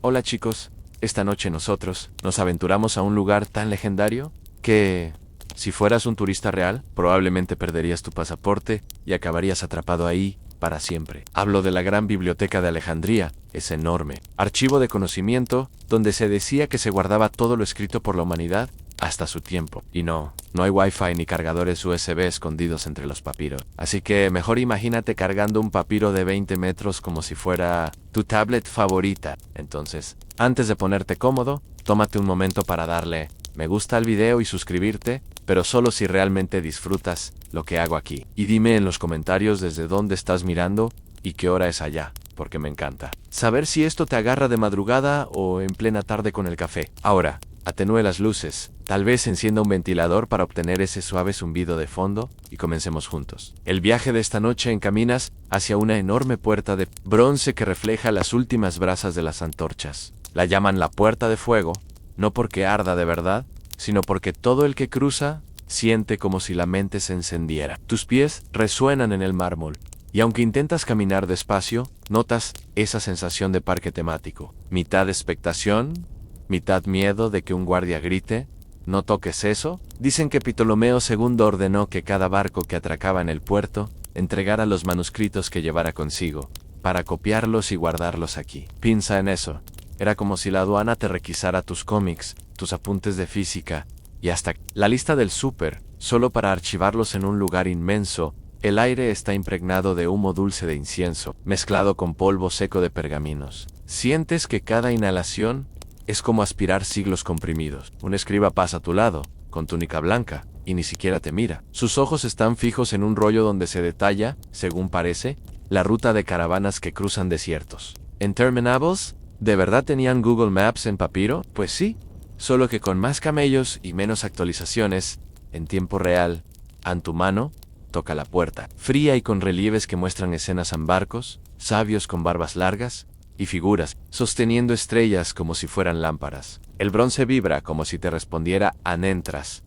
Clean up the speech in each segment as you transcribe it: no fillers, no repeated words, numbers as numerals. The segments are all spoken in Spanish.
Hola chicos, esta noche nosotros nos aventuramos a un lugar tan legendario que, si fueras un turista real, probablemente perderías tu pasaporte y acabarías atrapado ahí para siempre. Hablo de la gran biblioteca de Alejandría, es enorme, archivo de conocimiento donde se decía que se guardaba todo lo escrito por la humanidad hasta su tiempo. Y no hay wifi ni cargadores USB escondidos entre los papiros. Así que mejor imagínate cargando un papiro de 20 metros como si fuera tu tablet favorita. Entonces, antes de ponerte cómodo, tómate un momento para darle me gusta al video y suscribirte, pero solo si realmente disfrutas lo que hago aquí. Y dime en los comentarios desde dónde estás mirando y qué hora es allá, porque me encanta saber si esto te agarra de madrugada o en plena tarde con el café. Ahora, atenúe las luces, tal vez encienda un ventilador para obtener ese suave zumbido de fondo y comencemos juntos. El viaje de esta noche encaminas hacia una enorme puerta de bronce que refleja las últimas brasas de las antorchas. La llaman la Puerta de Fuego, no porque arda de verdad, sino porque todo el que cruza siente como si la mente se encendiera. Tus pies resuenan en el mármol, y aunque intentas caminar despacio, notas esa sensación de parque temático. Mitad expectación, mitad miedo de que un guardia grite, ¿no toques eso? Dicen que Ptolomeo II ordenó que cada barco que atracaba en el puerto entregara los manuscritos que llevara consigo, para copiarlos y guardarlos aquí. Piensa en eso. Era como si la aduana te requisara tus cómics, tus apuntes de física, y hasta la lista del súper, solo para archivarlos en un lugar inmenso. El aire está impregnado de humo dulce de incienso, mezclado con polvo seco de pergaminos. Sientes que cada inhalación es como aspirar siglos comprimidos. Un escriba pasa a tu lado, con túnica blanca, y ni siquiera te mira. Sus ojos están fijos en un rollo donde se detalla, según parece, la ruta de caravanas que cruzan desiertos. ¿Interminables? ¿De verdad tenían Google Maps en papiro? Pues sí, solo que con más camellos y menos actualizaciones, en tiempo real. Antumano toca la puerta, fría y con relieves que muestran escenas en barcos, sabios con barbas largas, y figuras, sosteniendo estrellas como si fueran lámparas. El bronce vibra como si te respondiera anentras.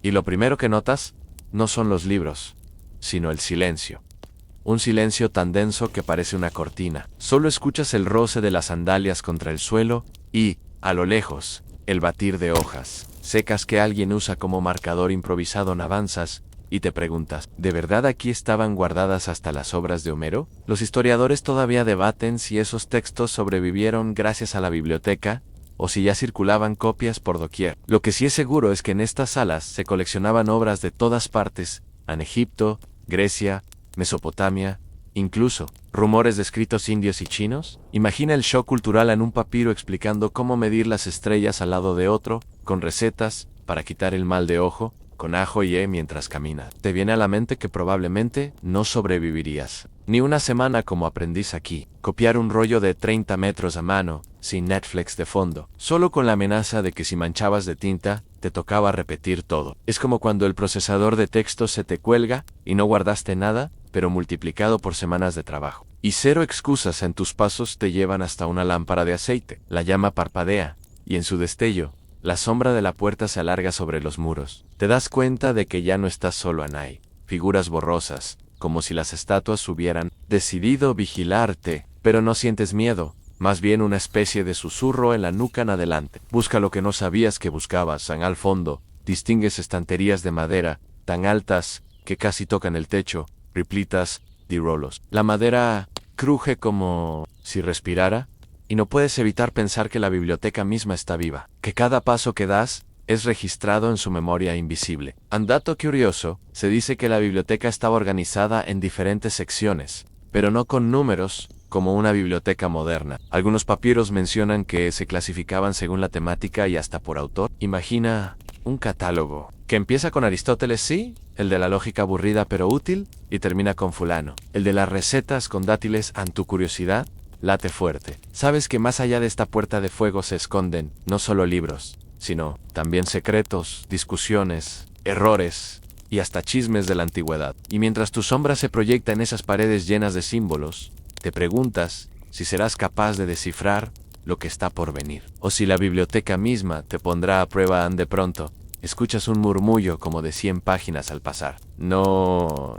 Y lo primero que notas, no son los libros, sino el silencio. Un silencio tan denso que parece una cortina. Solo escuchas el roce de las sandalias contra el suelo y, a lo lejos, el batir de hojas secas que alguien usa como marcador improvisado en avanzas, y te preguntas, ¿de verdad aquí estaban guardadas hasta las obras de Homero? Los historiadores todavía debaten si esos textos sobrevivieron gracias a la biblioteca, o si ya circulaban copias por doquier. Lo que sí es seguro es que en estas salas se coleccionaban obras de todas partes, en Egipto, Grecia, Mesopotamia, incluso rumores de escritos indios y chinos. Imagina el shock cultural en un papiro explicando cómo medir las estrellas al lado de otro, con recetas para quitar el mal de ojo, con ajo y mientras caminas. Te viene a la mente que probablemente no sobrevivirías ni una semana como aprendiz aquí. Copiar un rollo de 30 metros a mano, sin Netflix de fondo, solo con la amenaza de que si manchabas de tinta, te tocaba repetir todo. Es como cuando el procesador de texto se te cuelga y no guardaste nada, pero multiplicado por semanas de trabajo. Y cero excusas en tus pasos te llevan hasta una lámpara de aceite. La llama parpadea, y en su destello, la sombra de la puerta se alarga sobre los muros. Te das cuenta de que ya no estás solo, Anay. Figuras borrosas, como si las estatuas hubieran decidido vigilarte, pero no sientes miedo, más bien una especie de susurro en la nuca en adelante. Busca lo que no sabías que buscabas. Al fondo, distingues estanterías de madera, tan altas que casi tocan el techo, replitas de rolos. La madera cruje como si respirara, y no puedes evitar pensar que la biblioteca misma está viva, que cada paso que das es registrado en su memoria invisible. Dato curioso, se dice que la biblioteca estaba organizada en diferentes secciones, pero no con números, como una biblioteca moderna. Algunos papiros mencionan que se clasificaban según la temática y hasta por autor. Imagina un catálogo que empieza con Aristóteles, sí, el de la lógica aburrida pero útil, y termina con fulano. El de las recetas con dátiles, tu curiosidad late fuerte. Sabes que más allá de esta puerta de fuego se esconden no solo libros, sino también secretos, discusiones, errores y hasta chismes de la antigüedad. Y mientras tu sombra se proyecta en esas paredes llenas de símbolos, te preguntas si serás capaz de descifrar lo que está por venir, o si la biblioteca misma te pondrá a prueba. De pronto, escuchas un murmullo como de 100 páginas al pasar. No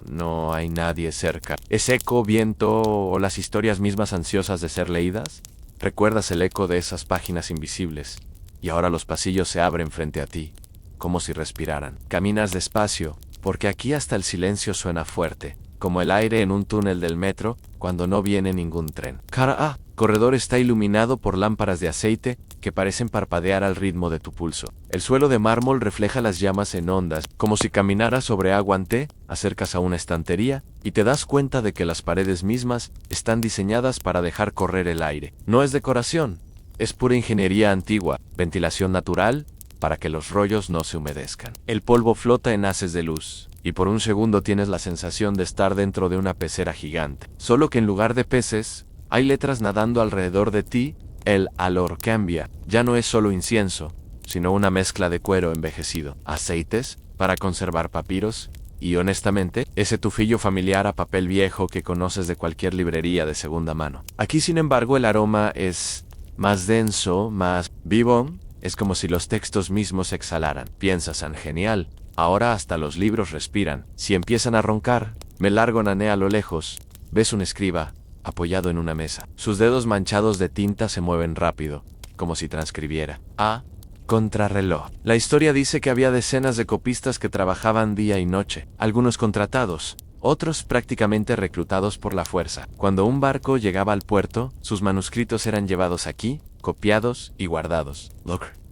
hay nadie cerca. ¿Es eco, viento o las historias mismas ansiosas de ser leídas? Recuerdas el eco de esas páginas invisibles, y ahora los pasillos se abren frente a ti, como si respiraran. Caminas despacio, porque aquí hasta el silencio suena fuerte, como el aire en un túnel del metro cuando no viene ningún tren. Cara A. Corredor está iluminado por lámparas de aceite que parecen parpadear al ritmo de tu pulso. El suelo de mármol refleja las llamas en ondas, como si caminaras sobre agua en té. Acercas a una estantería y te das cuenta de que las paredes mismas están diseñadas para dejar correr el aire. No es decoración, es pura ingeniería antigua, ventilación natural, para que los rollos no se humedezcan. El polvo flota en haces de luz, y por un segundo tienes la sensación de estar dentro de una pecera gigante. Solo que en lugar de peces, hay letras nadando alrededor de ti. El alor cambia. Ya no es solo incienso, sino una mezcla de cuero envejecido, aceites para conservar papiros, y honestamente, ese tufillo familiar a papel viejo que conoces de cualquier librería de segunda mano. Aquí, sin embargo, el aroma es más denso, más vivo. Es como si los textos mismos exhalaran. Piensas en genial. Ahora hasta los libros respiran. Si empiezan a roncar, me largo nané a lo lejos. Ves un escriba, apoyado en una mesa. Sus dedos manchados de tinta se mueven rápido, como si transcribiera. A. Contrarreloj. La historia dice que había decenas de copistas que trabajaban día y noche, algunos contratados, otros prácticamente reclutados por la fuerza. Cuando un barco llegaba al puerto, sus manuscritos eran llevados aquí, copiados y guardados.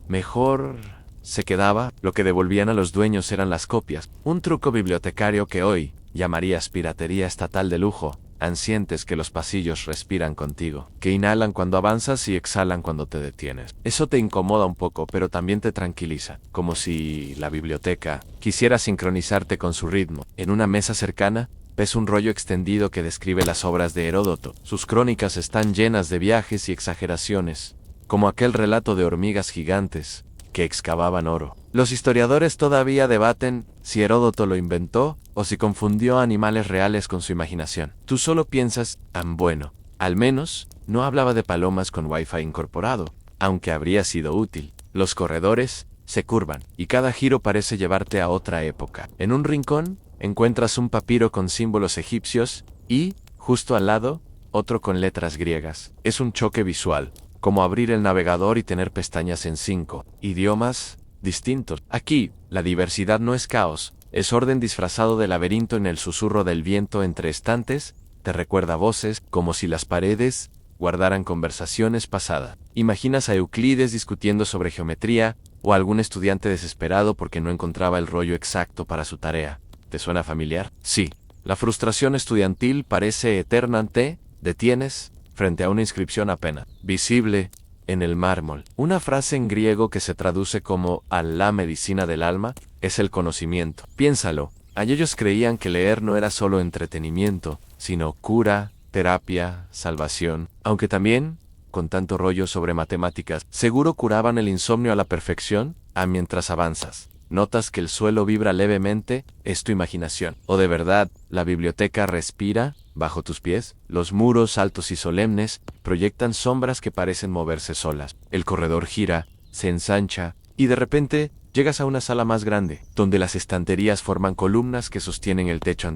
Mejor se quedaba, lo que devolvían a los dueños eran las copias. Un truco bibliotecario que hoy llamarías piratería estatal de lujo. Sientes que los pasillos respiran contigo, que inhalan cuando avanzas y exhalan cuando te detienes. Eso te incomoda un poco, pero también te tranquiliza, como si la biblioteca quisiera sincronizarte con su ritmo. En una mesa cercana, ves un rollo extendido que describe las obras de Heródoto. Sus crónicas están llenas de viajes y exageraciones, como aquel relato de hormigas gigantes que excavaban oro. Los historiadores todavía debaten si Heródoto lo inventó o si confundió animales reales con su imaginación. Tú solo piensas, bueno, al menos no hablaba de palomas con Wi-Fi incorporado, aunque habría sido útil. Los corredores se curvan y cada giro parece llevarte a otra época. En un rincón encuentras un papiro con símbolos egipcios y, justo al lado, otro con letras griegas. Es un choque visual, como abrir el navegador y tener pestañas en 5 idiomas distintos. Aquí, la diversidad no es caos, es orden disfrazado de laberinto. En el susurro del viento entre estantes, te recuerda voces, como si las paredes guardaran conversaciones pasadas. Imaginas a Euclides discutiendo sobre geometría, o a algún estudiante desesperado porque no encontraba el rollo exacto para su tarea. ¿Te suena familiar? Sí. La frustración estudiantil parece eterna. Te detienes frente a una inscripción apenas visible en el mármol. Una frase en griego que se traduce como la medicina del alma es el conocimiento. Piénsalo, ellos creían que leer no era solo entretenimiento, sino cura, terapia, salvación. Aunque también, con tanto rollo sobre matemáticas, seguro curaban el insomnio a la perfección. Mientras avanzas, notas que el suelo vibra levemente. ¿Es tu imaginación? ¿O de verdad la biblioteca respira bajo tus pies? Los muros altos y solemnes proyectan sombras que parecen moverse solas. El corredor gira, se ensancha, y de repente llegas a una sala más grande, donde las estanterías forman columnas que sostienen el techo.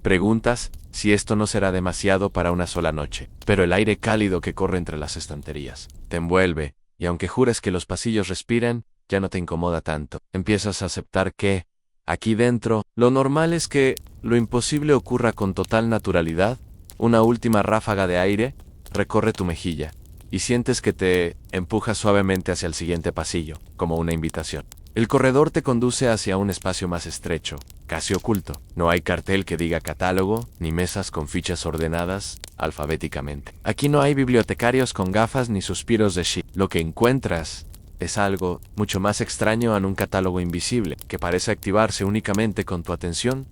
Preguntas si esto no será demasiado para una sola noche, pero el aire cálido que corre entre las estanterías te envuelve, y aunque jures que los pasillos respiran, ya no te incomoda tanto. Empiezas a aceptar que, aquí dentro, lo normal es que lo imposible ocurra con total naturalidad. Una última ráfaga de aire recorre tu mejilla, y sientes que te empuja suavemente hacia el siguiente pasillo, como una invitación. El corredor te conduce hacia un espacio más estrecho, casi oculto. No hay cartel que diga catálogo, ni mesas con fichas ordenadas alfabéticamente. Aquí no hay bibliotecarios con gafas ni suspiros de shit. Lo que encuentras es algo mucho más extraño en un catálogo invisible, que parece activarse únicamente con tu atención.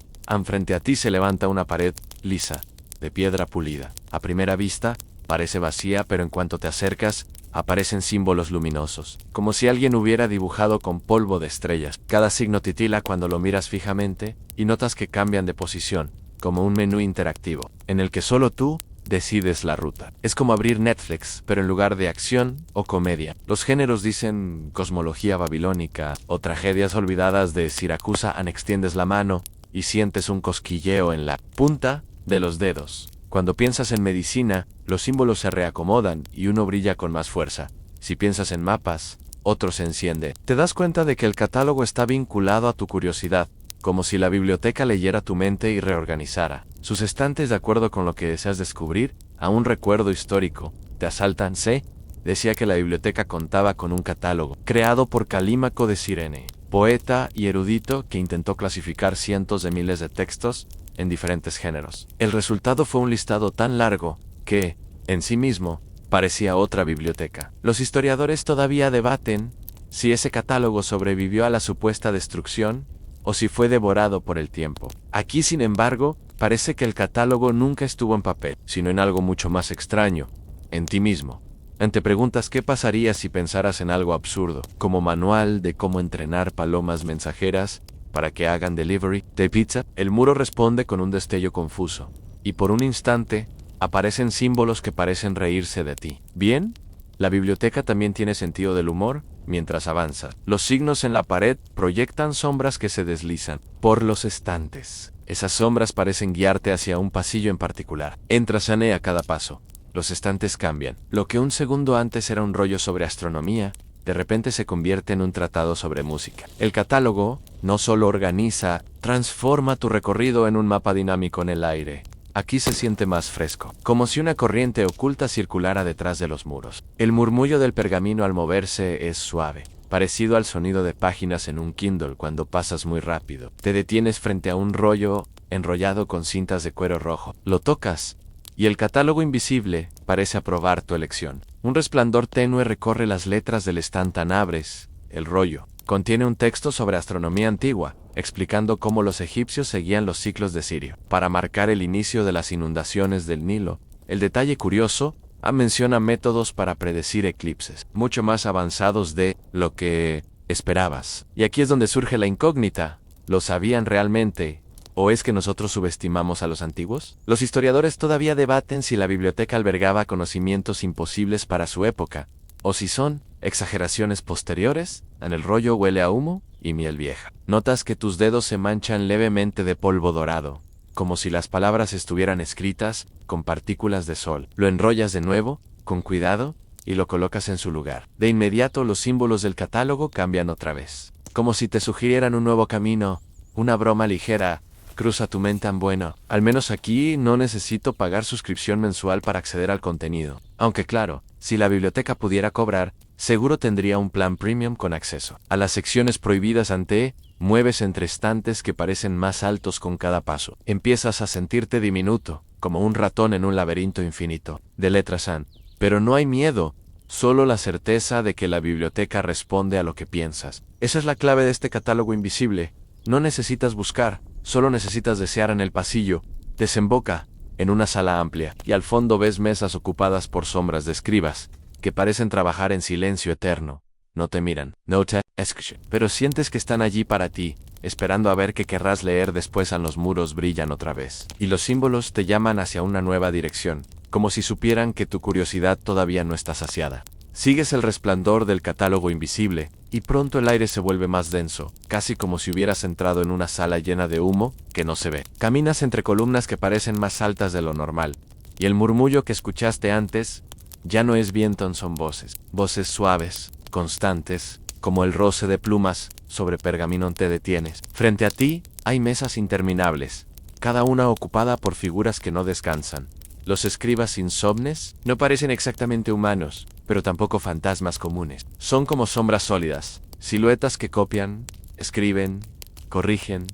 Frente a ti se levanta una pared lisa, de piedra pulida. A primera vista, parece vacía, pero en cuanto te acercas, aparecen símbolos luminosos, como si alguien hubiera dibujado con polvo de estrellas. Cada signo titila cuando lo miras fijamente, y notas que cambian de posición, como un menú interactivo, en el que solo tú decides la ruta. Es como abrir Netflix, pero en lugar de acción o comedia. Los géneros dicen cosmología babilónica o tragedias olvidadas de Siracusa. Extiendes la mano y sientes un cosquilleo en la punta de los dedos. Cuando piensas en medicina, los símbolos se reacomodan y uno brilla con más fuerza. Si piensas en mapas, otro se enciende. Te das cuenta de que el catálogo está vinculado a tu curiosidad, como si la biblioteca leyera tu mente y reorganizara sus estantes de acuerdo con lo que deseas descubrir. A un recuerdo histórico te asaltan. Decía que la biblioteca contaba con un catálogo creado por Calímaco de Cirene, poeta y erudito que intentó clasificar cientos de miles de textos en diferentes géneros. El resultado fue un listado tan largo que, en sí mismo, parecía otra biblioteca. Los historiadores todavía debaten si ese catálogo sobrevivió a la supuesta destrucción o si fue devorado por el tiempo. Aquí, sin embargo, parece que el catálogo nunca estuvo en papel, sino en algo mucho más extraño, en ti mismo. Te preguntas qué pasaría si pensaras en algo absurdo, como manual de cómo entrenar palomas mensajeras para que hagan delivery de pizza. El muro responde con un destello confuso, y por un instante, aparecen símbolos que parecen reírse de ti. Bien, la biblioteca también tiene sentido del humor mientras avanza. Los signos en la pared proyectan sombras que se deslizan por los estantes. Esas sombras parecen guiarte hacia un pasillo en particular. Entras a cada paso. Los estantes cambian. Lo que un segundo antes era un rollo sobre astronomía, de repente se convierte en un tratado sobre música. El catálogo no solo organiza, transforma tu recorrido en un mapa dinámico en el aire. Aquí se siente más fresco, como si una corriente oculta circulara detrás de los muros. El murmullo del pergamino al moverse es suave, parecido al sonido de páginas en un Kindle cuando pasas muy rápido. Te detienes frente a un rollo enrollado con cintas de cuero rojo. Lo tocas, y el catálogo invisible parece aprobar tu elección. Un resplandor tenue recorre las letras del estante. Abres el rollo. Contiene un texto sobre astronomía antigua, explicando cómo los egipcios seguían los ciclos de Sirio para marcar el inicio de las inundaciones del Nilo. El detalle curioso menciona métodos para predecir eclipses, mucho más avanzados de lo que esperabas. Y aquí es donde surge la incógnita. ¿Lo sabían realmente? ¿O es que nosotros subestimamos a los antiguos? Los historiadores todavía debaten si la biblioteca albergaba conocimientos imposibles para su época, o si son exageraciones posteriores. En el rollo huele a humo y miel vieja. Notas que tus dedos se manchan levemente de polvo dorado, como si las palabras estuvieran escritas con partículas de sol. Lo enrollas de nuevo, con cuidado, y lo colocas en su lugar. De inmediato los símbolos del catálogo cambian otra vez, como si te sugirieran un nuevo camino. Una broma ligera cruza tu mente. Bueno, al menos aquí no necesito pagar suscripción mensual para acceder al contenido. Aunque claro, si la biblioteca pudiera cobrar, seguro tendría un plan premium con acceso a las secciones prohibidas. Mueves entre estantes que parecen más altos con cada paso. Empiezas a sentirte diminuto, como un ratón en un laberinto infinito de letras. Pero no hay miedo, solo la certeza de que la biblioteca responde a lo que piensas. Esa es la clave de este catálogo invisible. No necesitas buscar, solo necesitas desear. En el pasillo desemboca en una sala amplia, y al fondo ves mesas ocupadas por sombras de escribas, que parecen trabajar en silencio eterno. No te miran, no te escuchan, pero sientes que están allí para ti, esperando a ver qué querrás leer después. Los muros brillan otra vez, y los símbolos te llaman hacia una nueva dirección, como si supieran que tu curiosidad todavía no está saciada. Sigues el resplandor del catálogo invisible, y pronto el aire se vuelve más denso, casi como si hubieras entrado en una sala llena de humo que no se ve. Caminas entre columnas que parecen más altas de lo normal, y el murmullo que escuchaste antes ya no es viento, son voces. Voces suaves, constantes, como el roce de plumas sobre pergamino. Te detienes. Frente a ti hay mesas interminables, cada una ocupada por figuras que no descansan. Los escribas insomnes no parecen exactamente humanos, pero tampoco fantasmas comunes. Son como sombras sólidas, siluetas que copian, escriben, corrigen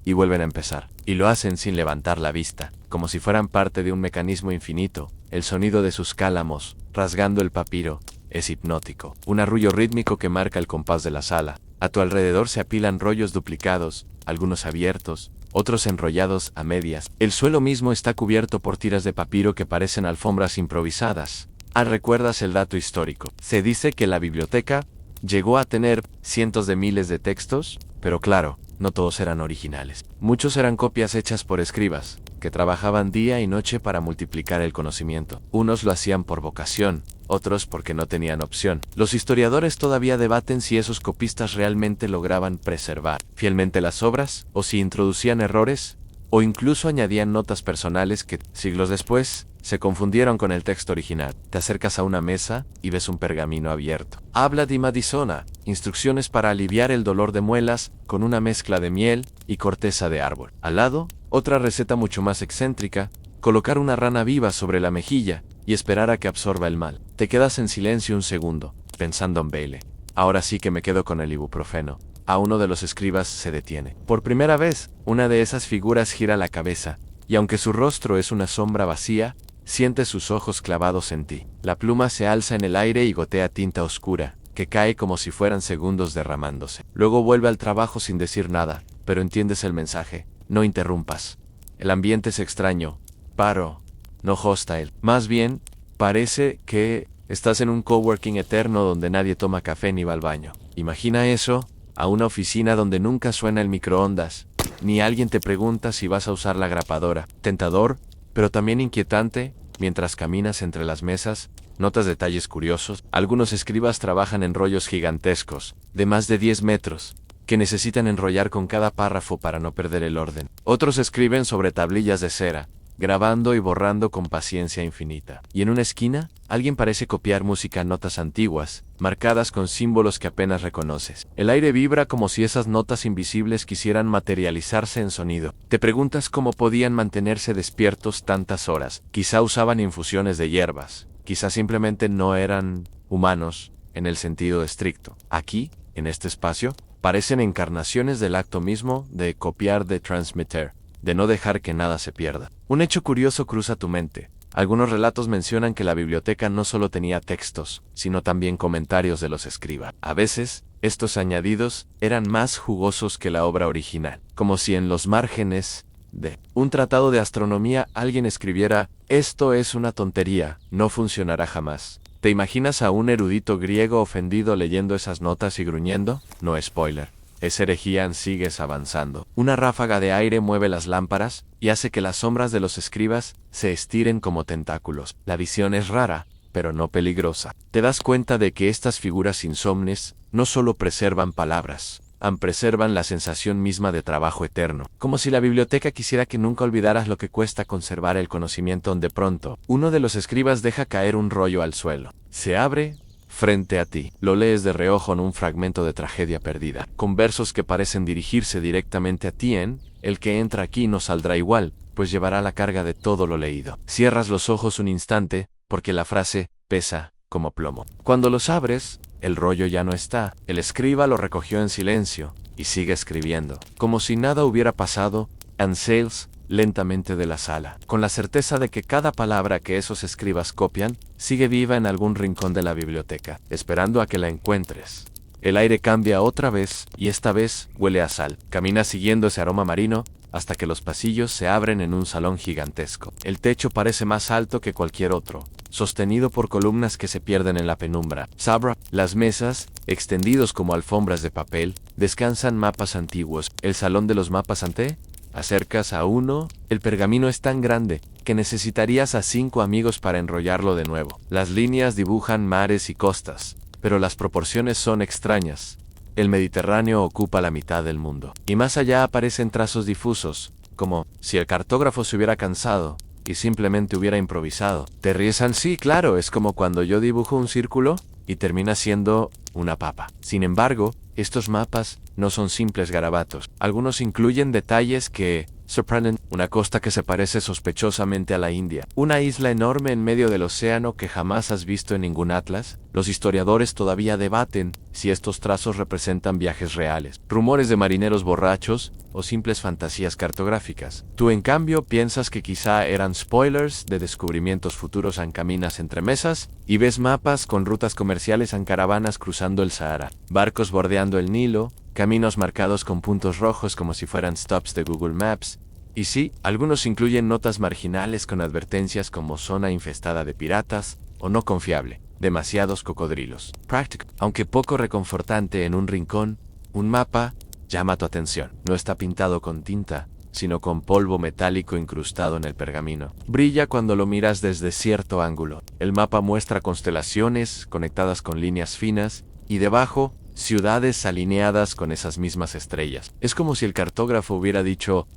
y vuelven a empezar. Y lo hacen sin levantar la vista, como si fueran parte de un mecanismo infinito. El sonido de sus cálamos, rasgando el papiro, es hipnótico. Un arrullo rítmico que marca el compás de la sala. A tu alrededor se apilan rollos duplicados, algunos abiertos, otros enrollados a medias. El suelo mismo está cubierto por tiras de papiro que parecen alfombras improvisadas. ¿Recuerdas el dato histórico? Se dice que la biblioteca llegó a tener cientos de miles de textos, pero claro, no todos eran originales. Muchos eran copias hechas por escribas, que trabajaban día y noche para multiplicar el conocimiento. Unos lo hacían por vocación, otros porque no tenían opción. Los historiadores todavía debaten si esos copistas realmente lograban preservar fielmente las obras, o si introducían errores, o incluso añadían notas personales que, siglos después, se confundieron con el texto original. Te acercas a una mesa y ves un pergamino abierto. Habla di Madisona, instrucciones para aliviar el dolor de muelas con una mezcla de miel y corteza de árbol. Al lado, otra receta mucho más excéntrica: colocar una rana viva sobre la mejilla y esperar a que absorba el mal. Te quedas en silencio un segundo, pensando en Bailey. Ahora sí que me quedo con el ibuprofeno. A uno de los escribas se detiene. Por primera vez, una de esas figuras gira la cabeza, y aunque su rostro es una sombra vacía, sientes sus ojos clavados en ti. La pluma se alza en el aire y gotea tinta oscura, que cae como si fueran segundos derramándose. Luego vuelve al trabajo sin decir nada, pero entiendes el mensaje. No interrumpas. El ambiente es extraño, paro, no hostile. Más bien, parece que estás en un coworking eterno donde nadie toma café ni va al baño. Imagina eso a una oficina donde nunca suena el microondas, ni alguien te pregunta si vas a usar la grapadora. Tentador, pero también inquietante. Mientras caminas entre las mesas, notas detalles curiosos. Algunos escribas trabajan en rollos gigantescos, de más de 10 metros, que necesitan enrollar con cada párrafo para no perder el orden. Otros escriben sobre tablillas de cera, grabando y borrando con paciencia infinita. Y en una esquina, alguien parece copiar música en notas antiguas, marcadas con símbolos que apenas reconoces. El aire vibra como si esas notas invisibles quisieran materializarse en sonido. Te preguntas cómo podían mantenerse despiertos tantas horas. Quizá usaban infusiones de hierbas. Quizá simplemente no eran humanos, en el sentido estricto. Aquí, en este espacio, parecen encarnaciones del acto mismo de copiar, de transmitir, de no dejar que nada se pierda. Un hecho curioso cruza tu mente. Algunos relatos mencionan que la biblioteca no solo tenía textos, sino también comentarios de los escribas. A veces, estos añadidos eran más jugosos que la obra original, como si en los márgenes de un tratado de astronomía alguien escribiera: «Esto es una tontería, no funcionará jamás». ¿Te imaginas a un erudito griego ofendido leyendo esas notas y gruñendo? No spoiler. Esa herejía sigues avanzando. Una ráfaga de aire mueve las lámparas y hace que las sombras de los escribas se estiren como tentáculos. La visión es rara, pero no peligrosa. Te das cuenta de que estas figuras insomnes no solo preservan palabras, preservan la sensación misma de trabajo eterno. Como si la biblioteca quisiera que nunca olvidaras lo que cuesta conservar el conocimiento. De pronto, uno de los escribas deja caer un rollo al suelo. Se abre frente a ti. Lo lees de reojo en un fragmento de tragedia perdida, con versos que parecen dirigirse directamente a ti en: «El que entra aquí no saldrá igual, pues llevará la carga de todo lo leído». Cierras los ojos un instante, porque la frase pesa como plomo. Cuando los abres, el rollo ya no está. El escriba lo recogió en silencio y sigue escribiendo. Como si nada hubiera pasado, Ansales lentamente de la sala, con la certeza de que cada palabra que esos escribas copian sigue viva en algún rincón de la biblioteca, esperando a que la encuentres. El aire cambia otra vez, y esta vez huele a sal. Caminas siguiendo ese aroma marino, hasta que los pasillos se abren en un salón gigantesco. El techo parece más alto que cualquier otro, sostenido por columnas que se pierden en la penumbra. Sabra, las mesas, extendidos como alfombras de papel, descansan mapas antiguos. El salón de los mapas ante. Acercas a uno, el pergamino es tan grande que necesitarías a 5 amigos para enrollarlo de nuevo. Las líneas dibujan mares y costas, pero las proporciones son extrañas. El Mediterráneo ocupa la mitad del mundo, y más allá aparecen trazos difusos, como si el cartógrafo se hubiera cansado y simplemente hubiera improvisado. Te ríes. Sí, claro, es como cuando yo dibujo un círculo y termina siendo una papa. Sin embargo, estos mapas no son simples garabatos. Algunos incluyen detalles que sorprenden: una costa que se parece sospechosamente a la India, una isla enorme en medio del océano que jamás has visto en ningún atlas. Los historiadores todavía debaten si estos trazos representan viajes reales, rumores de marineros borrachos o simples fantasías cartográficas. Tú, en cambio, piensas que quizá eran spoilers de descubrimientos futuros. Caminas entre mesas y ves mapas con rutas comerciales en caravanas cruzando el Sahara, barcos bordeando el Nilo, caminos marcados con puntos rojos como si fueran stops de Google Maps. Y sí, algunos incluyen notas marginales con advertencias como zona infestada de piratas o no confiable, demasiados cocodrilos. Práctico, aunque poco reconfortante. En un rincón, un mapa llama tu atención. No está pintado con tinta, sino con polvo metálico incrustado en el pergamino. Brilla cuando lo miras desde cierto ángulo. El mapa muestra constelaciones conectadas con líneas finas, y debajo, ciudades alineadas con esas mismas estrellas. Es como si el cartógrafo hubiera dicho: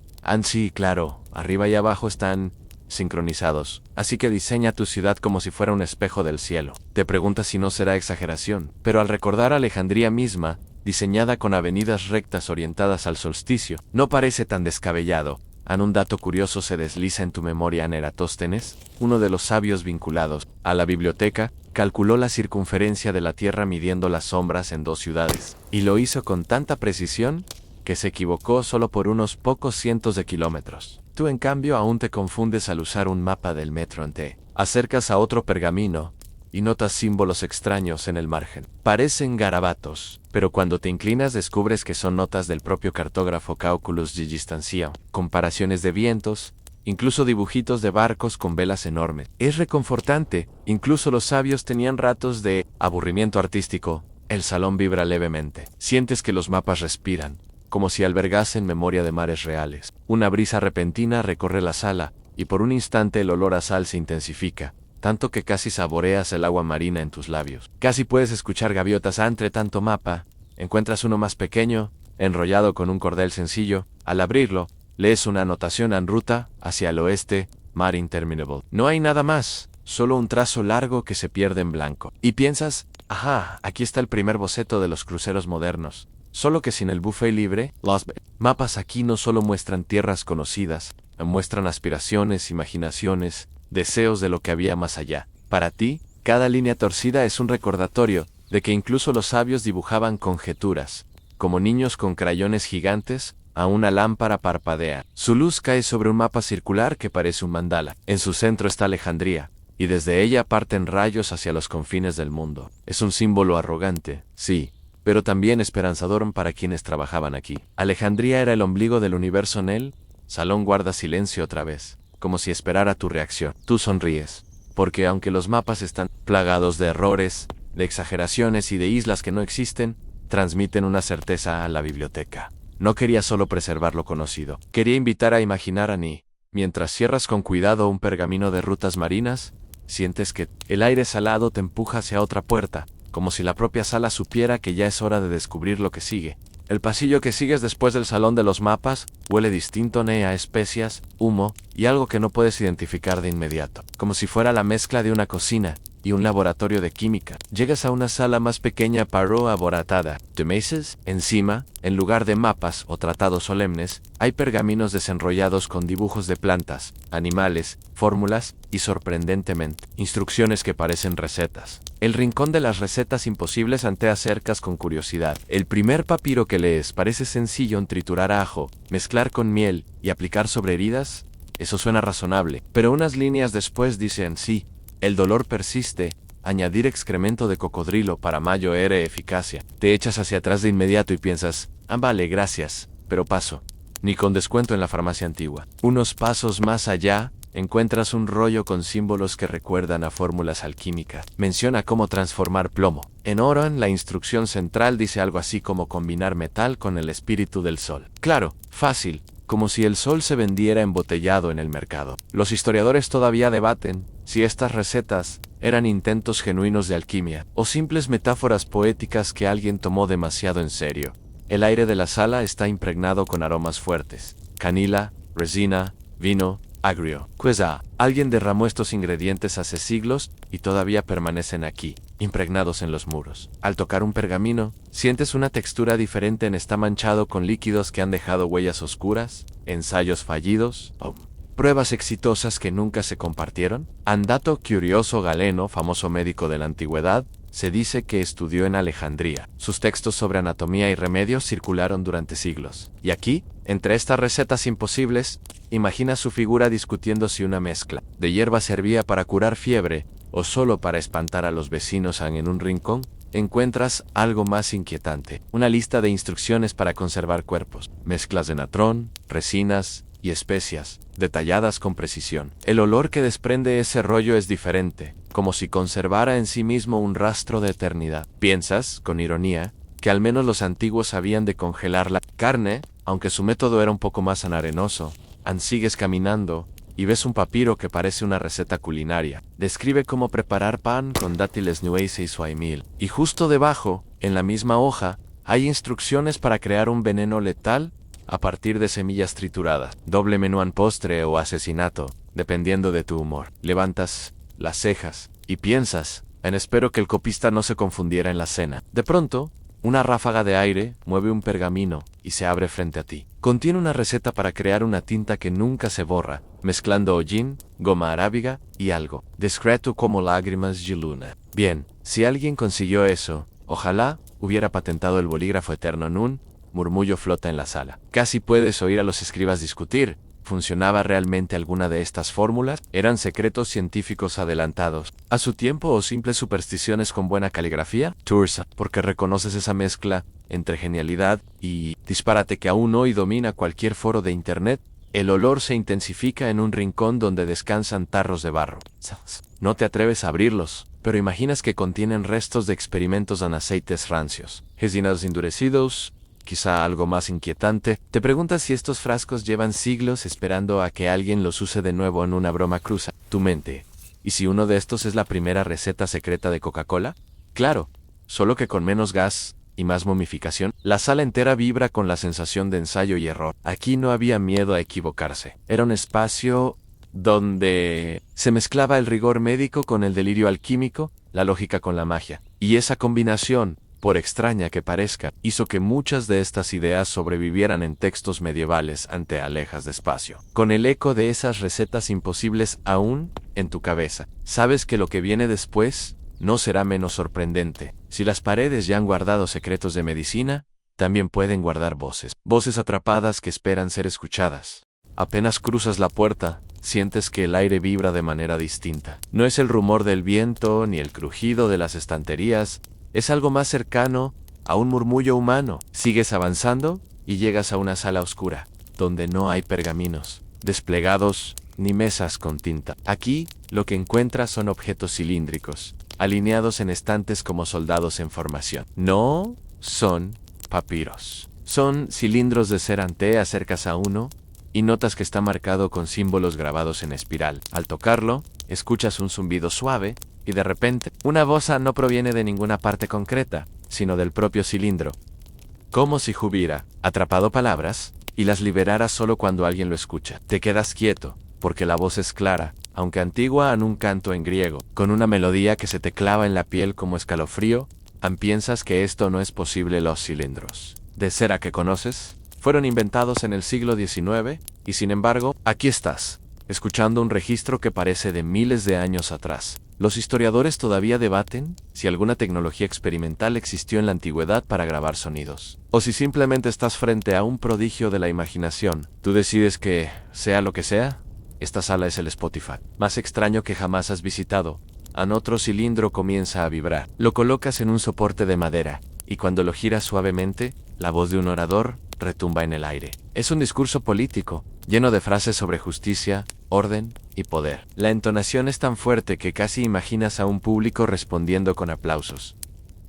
Sí, claro, arriba y abajo están sincronizados, así que diseña tu ciudad como si fuera un espejo del cielo. Te preguntas si no será exageración, pero al recordar Alejandría misma, diseñada con avenidas rectas orientadas al solsticio, no parece tan descabellado. Un dato curioso se desliza en tu memoria. Eratóstenes, uno de los sabios vinculados a la biblioteca, calculó la circunferencia de la Tierra midiendo las sombras en 2 ciudades, y lo hizo con tanta precisión que se equivocó solo por unos pocos cientos de kilómetros. Tú, en cambio, aún te confundes al usar un mapa del metro. Te acercas a otro pergamino y notas símbolos extraños en el margen. Parecen garabatos, pero cuando te inclinas descubres que son notas del propio cartógrafo Cálculos de distancia, comparaciones de vientos, incluso dibujitos de barcos con velas enormes. Es reconfortante, incluso los sabios tenían ratos de aburrimiento artístico. El salón vibra levemente. Sientes que los mapas respiran, como si albergasen memoria de mares reales. Una brisa repentina recorre la sala, y por un instante el olor a sal se intensifica, tanto que casi saboreas el agua marina en tus labios. Casi puedes escuchar gaviotas entre tanto mapa. Encuentras uno más pequeño, enrollado con un cordel sencillo. Al abrirlo, lees una anotación en ruta hacia el oeste, mar interminable. No hay nada más, solo un trazo largo que se pierde en blanco. Y piensas, aquí está el primer boceto de los cruceros modernos. Solo que sin el buffet libre, los mapas aquí no solo muestran tierras conocidas, muestran aspiraciones, imaginaciones, deseos de lo que había más allá. Para ti, cada línea torcida es un recordatorio de que incluso los sabios dibujaban conjeturas, como niños con crayones gigantes. A una lámpara parpadea. Su luz cae sobre un mapa circular que parece un mandala. En su centro está Alejandría, y desde ella parten rayos hacia los confines del mundo. Es un símbolo arrogante, sí, pero también esperanzador para quienes trabajaban aquí. Alejandría era el ombligo del universo. En el salón guarda silencio otra vez, como si esperara tu reacción. Tú sonríes, porque aunque los mapas están plagados de errores, de exageraciones y de islas que no existen, transmiten una certeza a la biblioteca. No quería solo preservar lo conocido, quería invitar a imaginar a Ni. Mientras cierras con cuidado un pergamino de rutas marinas, sientes que el aire salado te empuja hacia otra puerta, como si la propia sala supiera que ya es hora de descubrir lo que sigue. El pasillo que sigues después del salón de los mapas huele distinto a especias, humo y algo que no puedes identificar de inmediato, como si fuera la mezcla de una cocina y un laboratorio de química. Llegas a una sala más pequeña pero aboratada. ¿Te meses? Encima, en lugar de mapas o tratados solemnes, hay pergaminos desenrollados con dibujos de plantas, animales, fórmulas y, sorprendentemente, instrucciones que parecen recetas. El rincón de las recetas imposibles. Te acercas con curiosidad. El primer papiro que lees parece sencillo: triturar ajo, mezclar con miel y aplicar sobre heridas. Eso suena razonable, pero unas líneas después dicen sí. El dolor persiste. Añadir excremento de cocodrilo para mayor eficacia. Te echas hacia atrás de inmediato y piensas, vale, gracias, pero paso. Ni con descuento en la farmacia antigua. Unos pasos más allá, encuentras un rollo con símbolos que recuerdan a fórmulas alquímicas. Menciona cómo transformar plomo en oro. En la instrucción central dice algo así como combinar metal con el espíritu del sol. Claro, fácil, como si el sol se vendiera embotellado en el mercado. Los historiadores todavía debaten si estas recetas eran intentos genuinos de alquimia o simples metáforas poéticas que alguien tomó demasiado en serio. El aire de la sala está impregnado con aromas fuertes: canela, resina, vino, agrio. Alguien derramó estos ingredientes hace siglos y todavía permanecen aquí, impregnados en los muros. Al tocar un pergamino, sientes una textura diferente. Está manchado con líquidos que han dejado huellas oscuras, ensayos fallidos, pruebas exitosas que nunca se compartieron. Dato curioso: Galeno, famoso médico de la antigüedad, se dice que estudió en Alejandría. Sus textos sobre anatomía y remedios circularon durante siglos. Y aquí, entre estas recetas imposibles, imagina su figura discutiendo si una mezcla de hierba servía para curar fiebre o solo para espantar a los vecinos. En un rincón, encuentras algo más inquietante: una lista de instrucciones para conservar cuerpos, mezclas de natrón, resinas y especias, detalladas con precisión. El olor que desprende ese rollo es diferente, como si conservara en sí mismo un rastro de eternidad. Piensas, con ironía, que al menos los antiguos sabían de congelar la carne, aunque su método era un poco más arenoso. Sigues caminando y ves un papiro que parece una receta culinaria. Describe cómo preparar pan con dátiles nueces y suaimil. Y justo debajo, en la misma hoja, hay instrucciones para crear un veneno letal a partir de semillas trituradas. Doble menú en postre o asesinato, dependiendo de tu humor. Levantas las cejas y piensas, espero que el copista no se confundiera en la cena. De pronto, una ráfaga de aire mueve un pergamino y se abre frente a ti. Contiene una receta para crear una tinta que nunca se borra, mezclando hollín, goma arábiga y algo discreto como lágrimas de luna. Bien, si alguien consiguió eso, ojalá hubiera patentado el bolígrafo eterno en un murmullo flota en la sala. Casi puedes oír a los escribas discutir. ¿Funcionaba realmente alguna de estas fórmulas? ¿Eran secretos científicos adelantados a su tiempo o simples supersticiones con buena caligrafía? Tursa, porque reconoces esa mezcla entre genialidad y disparate que aún hoy domina cualquier foro de internet. El olor se intensifica en un rincón donde descansan tarros de barro. No te atreves a abrirlos, pero imaginas que contienen restos de experimentos en aceites rancios, gesinados endurecidos. Quizá algo más inquietante, te preguntas si estos frascos llevan siglos esperando a que alguien los use de nuevo en una broma cruza tu mente. ¿Y si uno de estos es la primera receta secreta de Coca-Cola? Claro, solo que con menos gas y más momificación. La sala entera vibra con la sensación de ensayo y error. Aquí no había miedo a equivocarse. Era un espacio donde se mezclaba el rigor médico con el delirio alquímico, la lógica con la magia. Y esa combinación, por extraña que parezca, hizo que muchas de estas ideas sobrevivieran en textos medievales ante alejas de espacio. Con el eco de esas recetas imposibles aún en tu cabeza, sabes que lo que viene después no será menos sorprendente. Si las paredes ya han guardado secretos de medicina, también pueden guardar voces. Voces atrapadas que esperan ser escuchadas. Apenas cruzas la puerta, sientes que el aire vibra de manera distinta. No es el rumor del viento ni el crujido de las estanterías. Es algo más cercano a un murmullo humano. Sigues avanzando y llegas a una sala oscura, donde no hay pergaminos desplegados ni mesas con tinta. Aquí, lo que encuentras son objetos cilíndricos, alineados en estantes como soldados en formación. No son papiros. Son cilindros de cera. Te acercas a uno y notas que está marcado con símbolos grabados en espiral. Al tocarlo, escuchas un zumbido suave, y de repente, una voz no proviene de ninguna parte concreta, sino del propio cilindro. Como si hubiera atrapado palabras y las liberara solo cuando alguien lo escucha. Te quedas quieto, porque la voz es clara, aunque antigua, en un canto en griego, con una melodía que se te clava en la piel como escalofrío. Piensas que esto no es posible. Los cilindros de cera que conoces fueron inventados en el siglo XIX, y sin embargo, aquí estás, escuchando un registro que parece de miles de años atrás. Los historiadores todavía debaten si alguna tecnología experimental existió en la antigüedad para grabar sonidos, o si simplemente estás frente a un prodigio de la imaginación. Tú decides que, sea lo que sea, esta sala es el Spotify más extraño que jamás has visitado. Otro cilindro comienza a vibrar. Lo colocas en un soporte de madera, y cuando lo giras suavemente, la voz de un orador retumba en el aire. Es un discurso político, lleno de frases sobre justicia, orden y poder. La entonación es tan fuerte que casi imaginas a un público respondiendo con aplausos.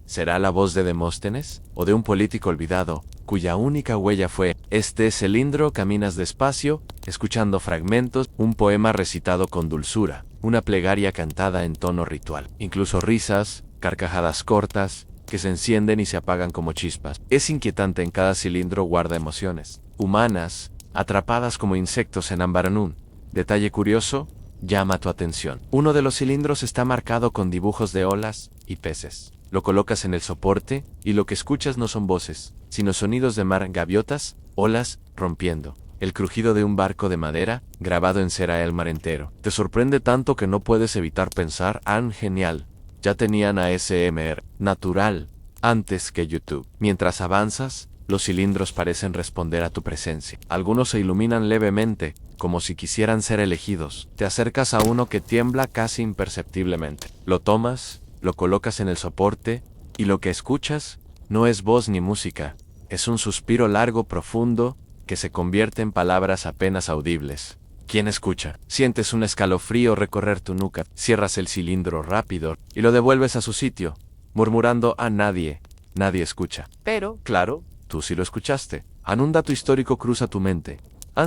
¿Será la voz de Demóstenes? ¿O de un político olvidado, cuya única huella fue: este cilindro? Caminas despacio, escuchando fragmentos, un poema recitado con dulzura, una plegaria cantada en tono ritual. Incluso risas, carcajadas cortas, que se encienden y se apagan como chispas. Es inquietante. En cada cilindro guarda emociones humanas, atrapadas como insectos en Ambaranún. Detalle curioso, llama tu atención. Uno de los cilindros está marcado con dibujos de olas y peces. Lo colocas en el soporte, y lo que escuchas no son voces, sino sonidos de mar, gaviotas, olas, rompiendo. El crujido de un barco de madera, grabado en cera el mar entero. Te sorprende tanto que no puedes evitar pensar: genial. Ya tenían ASMR natural antes que YouTube. Mientras avanzas, los cilindros parecen responder a tu presencia. Algunos se iluminan levemente, como si quisieran ser elegidos. Te acercas a uno que tiembla casi imperceptiblemente. Lo tomas, lo colocas en el soporte, y lo que escuchas no es voz ni música. Es un suspiro largo, profundo, que se convierte en palabras apenas audibles. ¿Quién escucha? Sientes un escalofrío recorrer tu nuca. Cierras el cilindro rápido y lo devuelves a su sitio, murmurando: nadie escucha. Pero, claro, tú sí lo escuchaste. Un dato histórico cruza tu mente.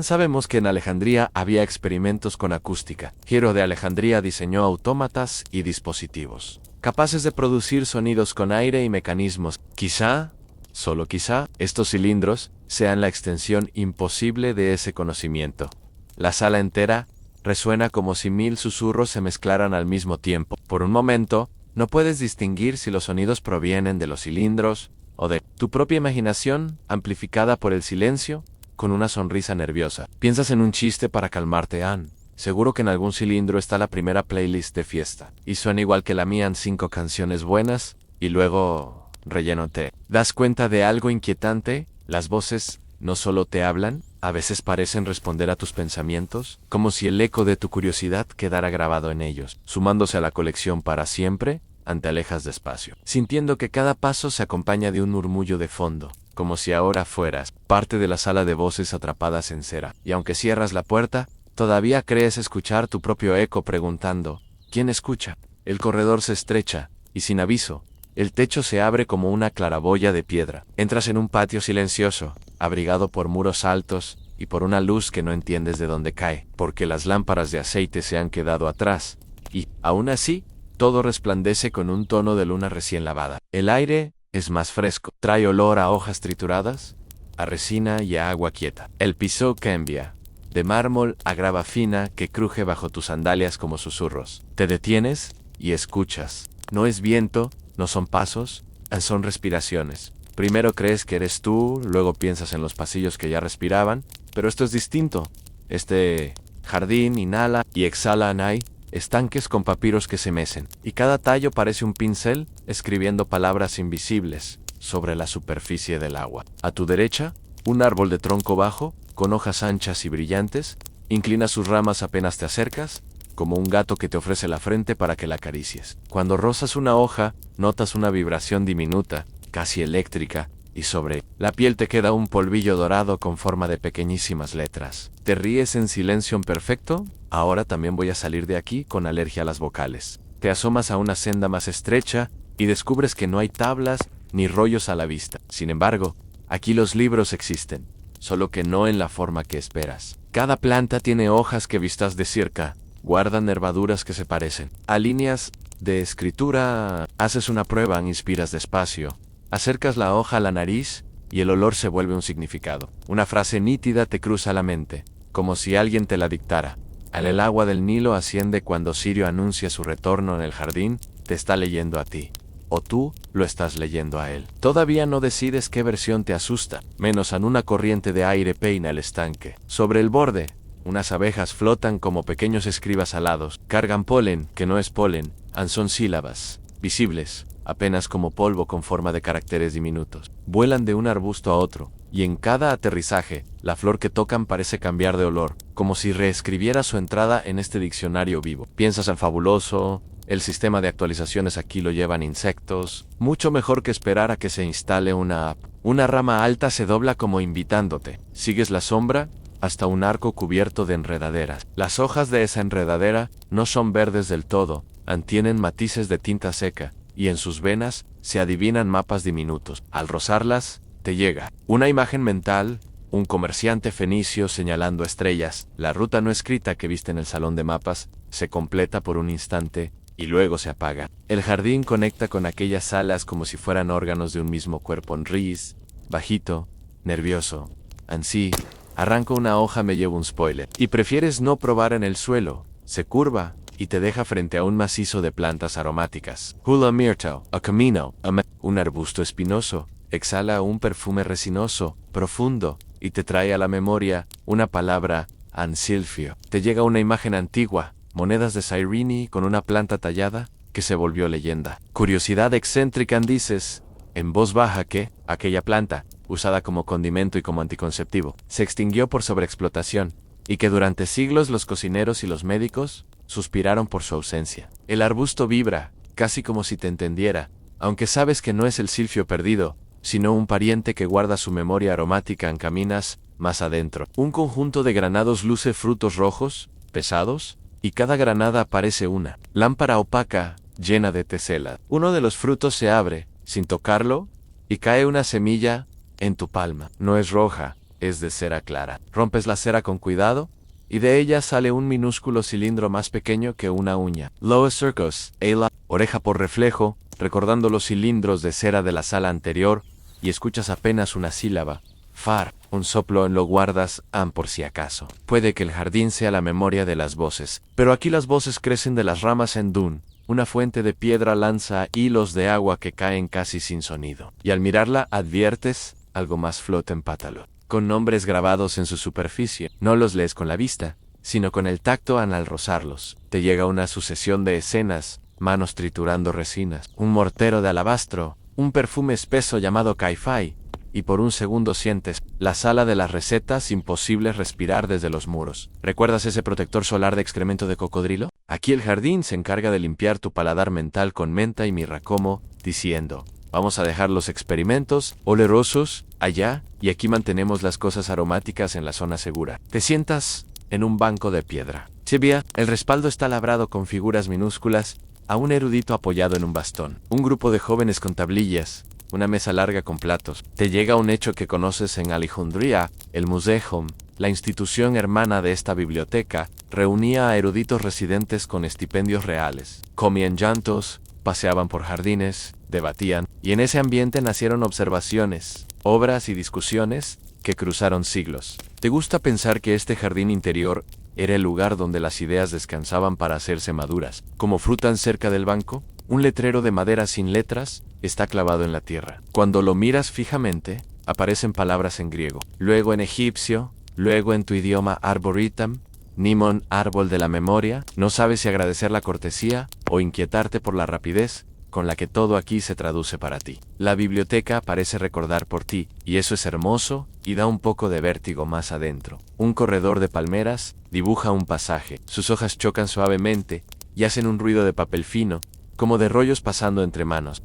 Sabemos que en Alejandría había experimentos con acústica. Hiero de Alejandría diseñó autómatas y dispositivos capaces de producir sonidos con aire y mecanismos. Quizá Solo quizá estos cilindros sean la extensión imposible de ese conocimiento. La sala entera resuena como si 1000 susurros se mezclaran al mismo tiempo. Por un momento, no puedes distinguir si los sonidos provienen de los cilindros o de tu propia imaginación amplificada por el silencio con una sonrisa nerviosa. Piensas en un chiste para calmarte, Anne. Seguro que en algún cilindro está la primera playlist de fiesta. Y suena igual que la mía en 5 canciones buenas y luego relleno te. ¿Das cuenta de algo inquietante? Las voces no solo te hablan, a veces parecen responder a tus pensamientos, como si el eco de tu curiosidad quedara grabado en ellos, sumándose a la colección para siempre, te alejas despacio, sintiendo que cada paso se acompaña de un murmullo de fondo, como si ahora fueras parte de la sala de voces atrapadas en cera, y aunque cierras la puerta, todavía crees escuchar tu propio eco preguntando, ¿quién escucha? El corredor se estrecha, y sin aviso, el techo se abre como una claraboya de piedra. Entras en un patio silencioso, abrigado por muros altos y por una luz que no entiendes de dónde cae, porque las lámparas de aceite se han quedado atrás, y, aún así, todo resplandece con un tono de luna recién lavada. El aire es más fresco, trae olor a hojas trituradas, a resina y a agua quieta. El piso cambia, de mármol a grava fina que cruje bajo tus sandalias como susurros. Te detienes y escuchas. No es viento, no son pasos, son respiraciones. Primero crees que eres tú, luego piensas en los pasillos que ya respiraban, pero esto es distinto. Este jardín inhala y exhala anai, estanques con papiros que se mecen, y cada tallo parece un pincel escribiendo palabras invisibles sobre la superficie del agua. A tu derecha, un árbol de tronco bajo, con hojas anchas y brillantes, inclina sus ramas apenas te acercas, como un gato que te ofrece la frente para que la acaricies. Cuando rozas una hoja, notas una vibración diminuta, casi eléctrica, y sobre la piel te queda un polvillo dorado con forma de pequeñísimas letras. ¿Te ríes en silencio perfecto? Ahora también voy a salir de aquí con alergia a las vocales. Te asomas a una senda más estrecha y descubres que no hay tablas ni rollos a la vista. Sin embargo, aquí los libros existen, solo que no en la forma que esperas. Cada planta tiene hojas que vistas de cerca, guardan nervaduras que se parecen a líneas de escritura. Haces una prueba, inspiras despacio, acercas la hoja a la nariz y el olor se vuelve un significado. Una frase nítida te cruza la mente, como si alguien te la dictara. El agua del Nilo asciende cuando Sirio anuncia su retorno en el jardín, te está leyendo a ti. O tú lo estás leyendo a él. Todavía no decides qué versión te asusta, menos en una corriente de aire peina el estanque. Sobre el borde, unas abejas flotan como pequeños escribas alados, cargan polen, que no es polen, son sílabas, visibles, apenas como polvo con forma de caracteres diminutos. Vuelan de un arbusto a otro, y en cada aterrizaje, la flor que tocan parece cambiar de olor, como si reescribiera su entrada en este diccionario vivo. Piensas al fabuloso, el sistema de actualizaciones aquí lo llevan insectos, mucho mejor que esperar a que se instale una app. Una rama alta se dobla como invitándote, sigues la sombra, hasta un arco cubierto de enredaderas. Las hojas de esa enredadera no son verdes del todo, tienen matices de tinta seca, y en sus venas se adivinan mapas diminutos. Al rozarlas, te llega una imagen mental, un comerciante fenicio señalando estrellas. La ruta no escrita que viste en el salón de mapas se completa por un instante y luego se apaga. El jardín conecta con aquellas salas como si fueran órganos de un mismo cuerpo. Ris, bajito, nervioso. Ansí, arranco una hoja, me llevo un spoiler. Y prefieres no probar en el suelo. Se curva y te deja frente a un macizo de plantas aromáticas. Hula myrtle, a camino, un arbusto espinoso, exhala un perfume resinoso, profundo, y te trae a la memoria una palabra, ansilfio. Te llega una imagen antigua, monedas de Cyrene con una planta tallada que se volvió leyenda. Curiosidad excéntrica, dices, en voz baja, que aquella planta, usada como condimento y como anticonceptivo, se extinguió por sobreexplotación, y que durante siglos los cocineros y los médicos suspiraron por su ausencia. El arbusto vibra, casi como si te entendiera, aunque sabes que no es el silfio perdido, sino un pariente que guarda su memoria aromática. Caminas más adentro. Un conjunto de granados luce frutos rojos, pesados, y cada granada parece una lámpara opaca, llena de tesela. Uno de los frutos se abre, sin tocarlo, y cae una semilla en tu palma. No es roja, es de cera clara. Rompes la cera con cuidado, y de ella sale un minúsculo cilindro más pequeño que una uña. Loa Circus, Ayla, oreja por reflejo, recordando los cilindros de cera de la sala anterior, y escuchas apenas una sílaba. Far, un soplo en lo guardas, por si acaso. Puede que el jardín sea la memoria de las voces, pero aquí las voces crecen de las ramas en dun. Una fuente de piedra lanza hilos de agua que caen casi sin sonido. Y al mirarla adviertes, algo más flota en pátalo, con nombres grabados en su superficie. No los lees con la vista, sino con el tacto al rozarlos. Te llega una sucesión de escenas, manos triturando resinas, un mortero de alabastro, un perfume espeso llamado caifai, y por un segundo sientes la sala de las recetas imposibles respirar desde los muros. ¿Recuerdas ese protector solar de excremento de cocodrilo? Aquí el jardín se encarga de limpiar tu paladar mental con menta y mirra como, diciendo, vamos a dejar los experimentos olerosos allá, y aquí mantenemos las cosas aromáticas en la zona segura. Te sientas en un banco de piedra. Chivia, el respaldo está labrado con figuras minúsculas, a un erudito apoyado en un bastón, un grupo de jóvenes con tablillas, una mesa larga con platos. Te llega un hecho que conoces en Alejandría, el Museum, la institución hermana de esta biblioteca, reunía a eruditos residentes con estipendios reales. Comían llantos, paseaban por jardines, debatían, y en ese ambiente nacieron observaciones, obras y discusiones que cruzaron siglos. ¿Te gusta pensar que este jardín interior era el lugar donde las ideas descansaban para hacerse maduras, como frutan cerca del banco? Un letrero de madera sin letras está clavado en la tierra. Cuando lo miras fijamente, aparecen palabras en griego, luego en egipcio, luego en tu idioma arboritam, Nimon, árbol de la memoria. No sabes si agradecer la cortesía o inquietarte por la rapidez con la que todo aquí se traduce para ti. La biblioteca parece recordar por ti, y eso es hermoso y da un poco de vértigo más adentro. Un corredor de palmeras dibuja un pasaje. Sus hojas chocan suavemente y hacen un ruido de papel fino, como de rollos pasando entre manos.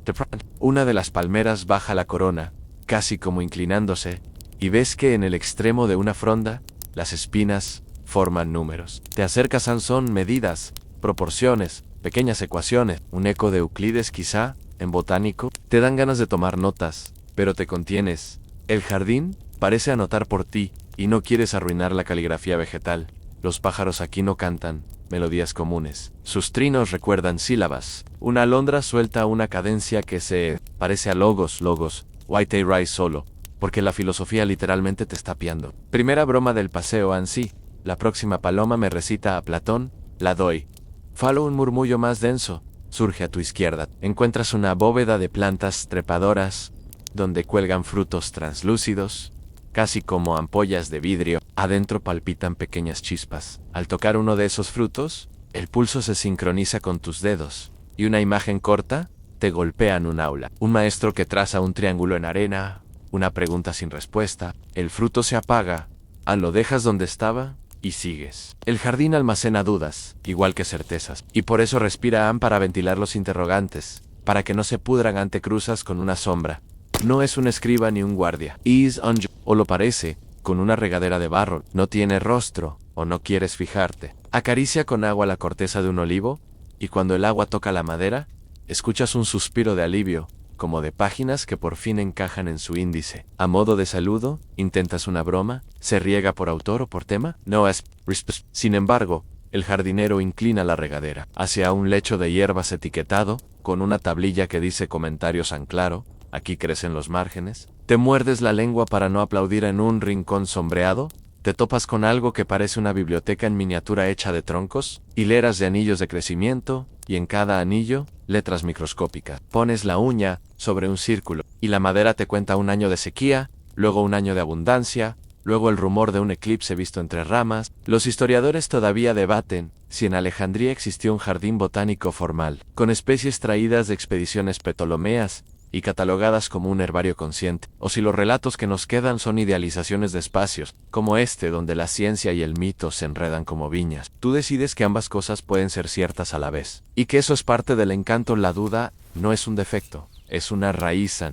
Una de las palmeras baja la corona, casi como inclinándose, y ves que en el extremo de una fronda, las espinas forman números. Te acercas a son medidas, proporciones, pequeñas ecuaciones, un eco de Euclides quizá, en botánico. Te dan ganas de tomar notas, pero te contienes. El jardín parece anotar por ti, y no quieres arruinar la caligrafía vegetal. Los pájaros aquí no cantan melodías comunes. Sus trinos recuerdan sílabas. Una alondra suelta una cadencia que se parece a logos, white rise solo, porque la filosofía literalmente te está piando. Primera broma del paseo ansí. La próxima paloma me recita a Platón, la doy. Falo un murmullo más denso, surge a tu izquierda. Encuentras una bóveda de plantas trepadoras, donde cuelgan frutos translúcidos, casi como ampollas de vidrio. Adentro palpitan pequeñas chispas. Al tocar uno de esos frutos, el pulso se sincroniza con tus dedos, y una imagen corta te golpea en un aula. Un maestro que traza un triángulo en arena, una pregunta sin respuesta. El fruto se apaga, lo dejas donde estaba y sigues. El jardín almacena dudas, igual que certezas, y por eso respira para ventilar los interrogantes, para que no se pudran ante cruzas con una sombra. No es un escriba ni un guardia. O lo parece, con una regadera de barro. No tiene rostro, o no quieres fijarte. Acaricia con agua la corteza de un olivo, y cuando el agua toca la madera, escuchas un suspiro de alivio, como de páginas que por fin encajan en su índice. A modo de saludo, intentas una broma, se riega por autor o por tema. No es. Sin embargo, el jardinero inclina la regadera hacia un lecho de hierbas etiquetado, con una tablilla que dice comentarios en claro. Aquí crecen los márgenes. Te muerdes la lengua para no aplaudir en un rincón sombreado. Te topas con algo que parece una biblioteca en miniatura hecha de troncos, hileras de anillos de crecimiento, y en cada anillo, letras microscópicas. Pones la uña sobre un círculo, y la madera te cuenta un año de sequía, luego un año de abundancia, luego el rumor de un eclipse visto entre ramas. Los historiadores todavía debaten si en Alejandría existió un jardín botánico formal, con especies traídas de expediciones ptolomeas, y catalogadas como un herbario consciente, o si los relatos que nos quedan son idealizaciones de espacios, como este donde la ciencia y el mito se enredan como viñas. Tú decides que ambas cosas pueden ser ciertas a la vez, y que eso es parte del encanto. La duda no es un defecto, es una raíz.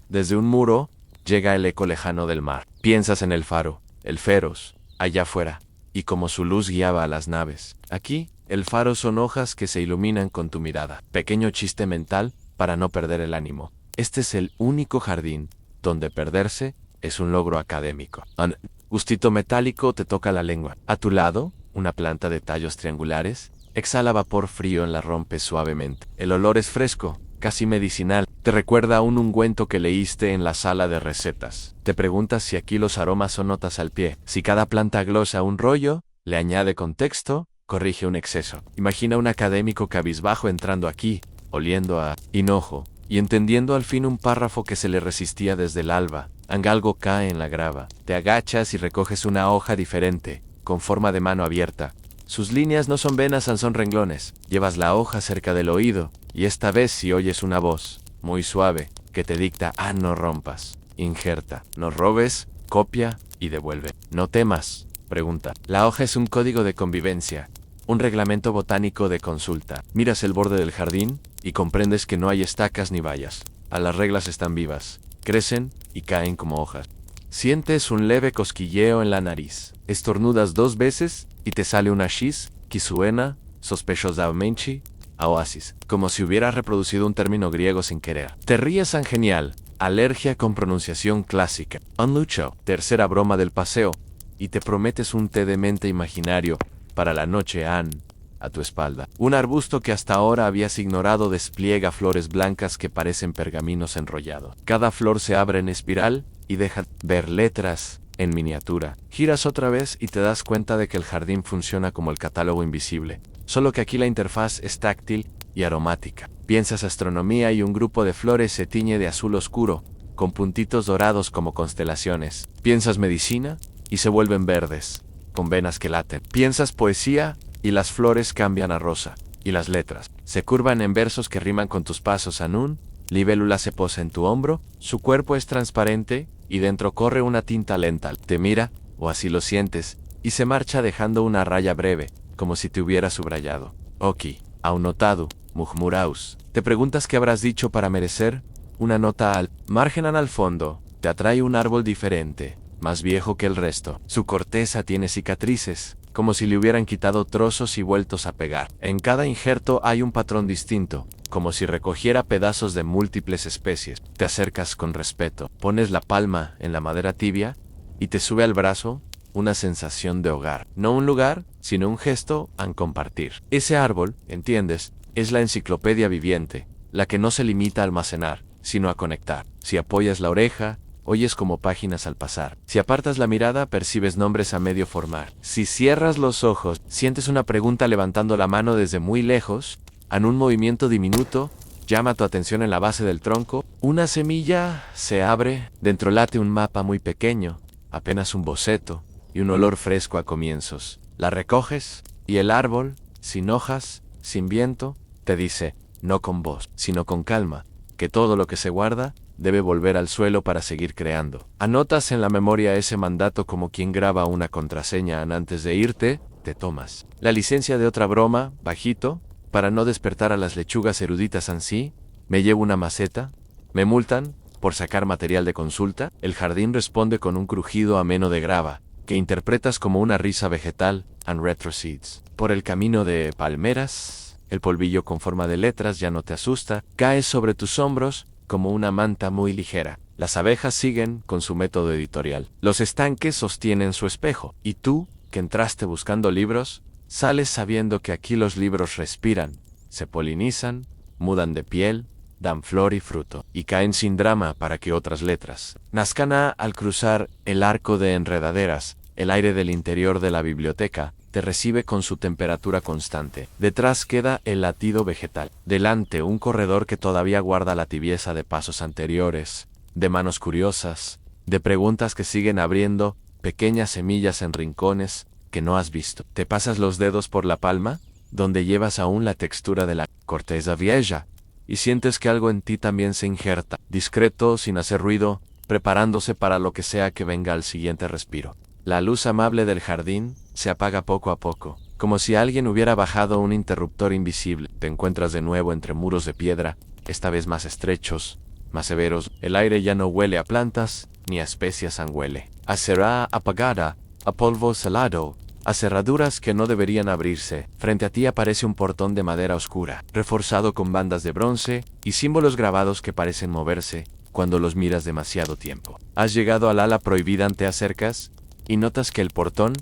Desde un muro, llega el eco lejano del mar. Piensas en el faro, el Feros, allá afuera, y como su luz guiaba a las naves. Aquí, el faro son hojas que se iluminan con tu mirada. Pequeño chiste mental para no perder el ánimo. Este es el único jardín donde perderse es un logro académico. Un gustito metálico te toca la lengua. A tu lado, una planta de tallos triangulares exhala vapor frío en la rompe suavemente. El olor es fresco, casi medicinal. Te recuerda a un ungüento que leíste en la sala de recetas. Te preguntas si aquí los aromas son notas al pie. Si cada planta glosa un rollo, le añade contexto, corrige un exceso. Imagina un académico cabizbajo entrando aquí, oliendo a hinojo, y entendiendo al fin un párrafo que se le resistía desde el alba. Algo cae en la grava. Te agachas y recoges una hoja diferente, con forma de mano abierta. Sus líneas no son venas, son renglones. Llevas la hoja cerca del oído, y esta vez si oyes una voz, muy suave, que te dicta: no rompas, injerta, no robes, copia y devuelve. No temas, pregunta. La hoja es un código de convivencia, un reglamento botánico de consulta. Miras el borde del jardín y comprendes que no hay estacas ni vallas. Las reglas están vivas, crecen y caen como hojas. Sientes un leve cosquilleo en la nariz. Estornudas 2 veces y te sale una shiz que suena sospechosamente a oasis, como si hubieras reproducido un término griego sin querer. Te ríes tan genial, alergia con pronunciación clásica. Lucho, tercera broma del paseo, y te prometes un té de mente imaginario para la noche. A tu espalda, un arbusto que hasta ahora habías ignorado despliega flores blancas que parecen pergaminos enrollados. Cada flor se abre en espiral y deja ver letras en miniatura. Giras otra vez y te das cuenta de que el jardín funciona como el catálogo invisible, solo que aquí la interfaz es táctil y aromática. Piensas astronomía y un grupo de flores se tiñe de azul oscuro, con puntitos dorados como constelaciones. Piensas medicina y se vuelven verdes, con venas que laten. Piensas poesía y las flores cambian a rosa, y las letras se curvan en versos que riman con tus pasos. Anún, libélula se posa en tu hombro, su cuerpo es transparente y dentro corre una tinta lenta. Te mira, o así lo sientes, y se marcha dejando una raya breve, como si te hubiera subrayado. Oki, aunotado, murmuraus. Te preguntas qué habrás dicho para merecer una nota al margen. Al fondo, te atrae un árbol diferente, más viejo que el resto. Su corteza tiene cicatrices, como si le hubieran quitado trozos y vueltos a pegar. En cada injerto hay un patrón distinto, como si recogiera pedazos de múltiples especies. Te acercas con respeto, pones la palma en la madera tibia y te sube al brazo una sensación de hogar. No un lugar, sino un gesto a compartir. Ese árbol, entiendes, es la enciclopedia viviente, la que no se limita a almacenar, sino a conectar. Si apoyas la oreja, oyes como páginas al pasar. Si apartas la mirada, percibes nombres a medio formar. Si cierras los ojos, sientes una pregunta levantando la mano desde muy lejos. En un movimiento diminuto, llama tu atención en la base del tronco. Una semilla se abre, dentro late un mapa muy pequeño, apenas un boceto, y un olor fresco a comienzos. La recoges, y el árbol, sin hojas, sin viento, te dice, no con voz, sino con calma, que todo lo que se guarda debe volver al suelo para seguir creando. Anotas en la memoria ese mandato como quien graba una contraseña. Antes de irte, te tomas la licencia de otra broma, bajito, para no despertar a las lechugas eruditas. Ansí, me llevo una maceta, me multan por sacar material de consulta. El jardín responde con un crujido ameno de grava, que interpretas como una risa vegetal, and retrocedes. Por el camino de palmeras, el polvillo con forma de letras ya no te asusta, caes sobre tus hombros como una manta muy ligera. Las abejas siguen con su método editorial. Los estanques sostienen su espejo. Y tú, que entraste buscando libros, sales sabiendo que aquí los libros respiran, se polinizan, mudan de piel, dan flor y fruto, y caen sin drama para que otras letras nazcan. Al cruzar el arco de enredaderas, el aire del interior de la biblioteca te recibe con su temperatura constante. Detrás queda el latido vegetal. Delante un corredor que todavía guarda la tibieza de pasos anteriores, de manos curiosas, de preguntas que siguen abriendo pequeñas semillas en rincones que no has visto. Te pasas los dedos por la palma, donde llevas aún la textura de la corteza vieja, y sientes que algo en ti también se injerta, discreto, sin hacer ruido, preparándose para lo que sea que venga al siguiente respiro. La luz amable del jardín se apaga poco a poco, como si alguien hubiera bajado un interruptor invisible. Te encuentras de nuevo entre muros de piedra, esta vez más estrechos, más severos. El aire ya no huele a plantas, ni a especias huele. A cera apagada, a polvo salado, a cerraduras que no deberían abrirse. Frente a ti aparece un portón de madera oscura, reforzado con bandas de bronce y símbolos grabados que parecen moverse cuando los miras demasiado tiempo. Has llegado al ala prohibida. Te acercas y notas que el portón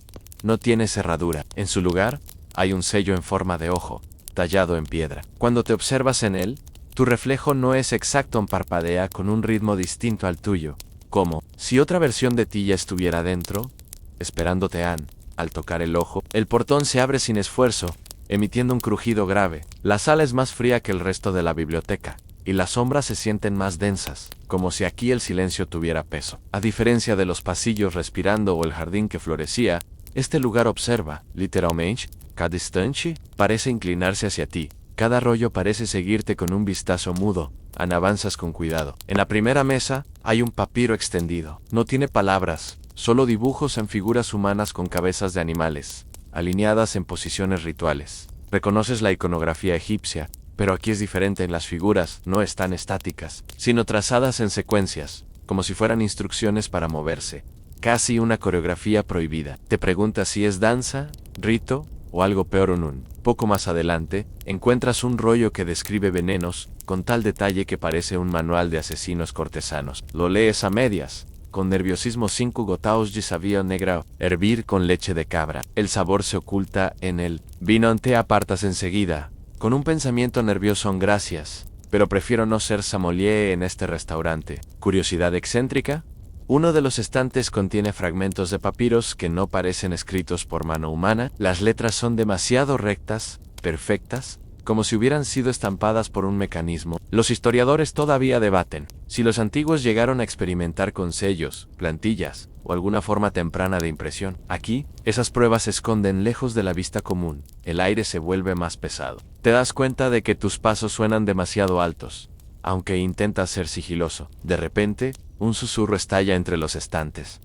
no tiene cerradura. En su lugar, hay un sello en forma de ojo, tallado en piedra. Cuando te observas en él, Tu reflejo no es exacto, parpadea con un ritmo distinto al tuyo, como si otra versión de ti ya estuviera dentro, esperándote. Al tocar el ojo, el portón se abre sin esfuerzo, emitiendo un crujido grave. La sala es más fría que el resto de la biblioteca, y las sombras se sienten más densas, como si aquí el silencio tuviera peso. A diferencia de los pasillos respirando o el jardín que florecía, este lugar observa, literalmente, cada instante, parece inclinarse hacia ti. Cada rollo parece seguirte con un vistazo mudo. Avanzas con cuidado. En la primera mesa, hay un papiro extendido. No tiene palabras, solo dibujos en figuras humanas con cabezas de animales, alineadas en posiciones rituales. Reconoces la iconografía egipcia, pero aquí es diferente. Las figuras no están estáticas, sino trazadas en secuencias, como si fueran instrucciones para moverse. Casi una coreografía prohibida. Te preguntas si es danza, rito o algo peor. Un poco más adelante, encuentras un rollo que describe venenos, con tal detalle que parece un manual de asesinos cortesanos. Lo lees a medias. Con nerviosismo: 5 gotaos de sabía negra, hervir con leche de cabra. El sabor se oculta en el vino. Te apartas enseguida, con un pensamiento nervioso. Gracias, pero prefiero no ser sommelier en este restaurante. Curiosidad excéntrica. Uno de los estantes contiene fragmentos de papiros que no parecen escritos por mano humana. Las letras son demasiado rectas, perfectas, como si hubieran sido estampadas por un mecanismo. Los historiadores todavía debaten si los antiguos llegaron a experimentar con sellos, plantillas o alguna forma temprana de impresión. Aquí, esas pruebas se esconden lejos de la vista común. El aire se vuelve más pesado. Te das cuenta de que tus pasos suenan demasiado altos, aunque intentas ser sigiloso. De repente, un susurro estalla entre los estantes.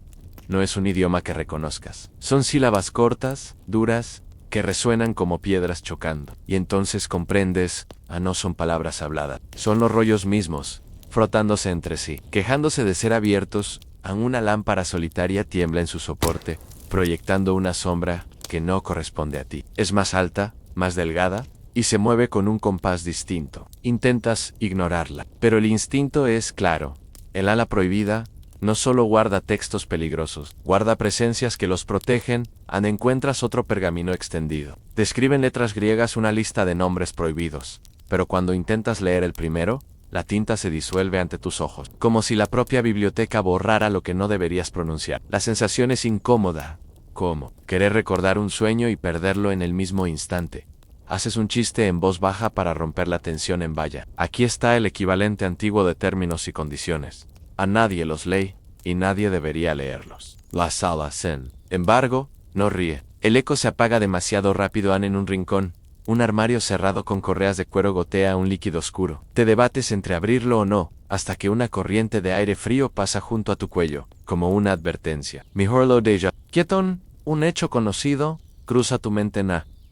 No es un idioma que reconozcas. Son sílabas cortas, duras, que resuenan como piedras chocando. Y entonces comprendes, no son palabras habladas. Son los rollos mismos, frotándose entre sí, quejándose de ser abiertos. Una lámpara solitaria tiembla en su soporte, proyectando una sombra que no corresponde a ti. Es más alta, más delgada, y se mueve con un compás distinto. Intentas ignorarla, pero el instinto es claro. El ala prohibida no solo guarda textos peligrosos, guarda presencias que los protegen. Encuentras otro pergamino extendido. Describe en letras griegas una lista de nombres prohibidos, pero cuando intentas leer el primero, la tinta se disuelve ante tus ojos, como si la propia biblioteca borrara lo que no deberías pronunciar. La sensación es incómoda, como querer recordar un sueño y perderlo en el mismo instante. Haces un chiste en voz baja para romper la tensión en valla. Aquí está el equivalente antiguo de términos y condiciones. A nadie los lee, y nadie debería leerlos. La sala, sin embargo, no ríe. El eco se apaga demasiado rápido. En un rincón, un armario cerrado con correas de cuero gotea un líquido oscuro. Te debates entre abrirlo o no, hasta que una corriente de aire frío pasa junto a tu cuello, como una advertencia. Mejor lo deja. Quieton, un hecho conocido, cruza tu mente.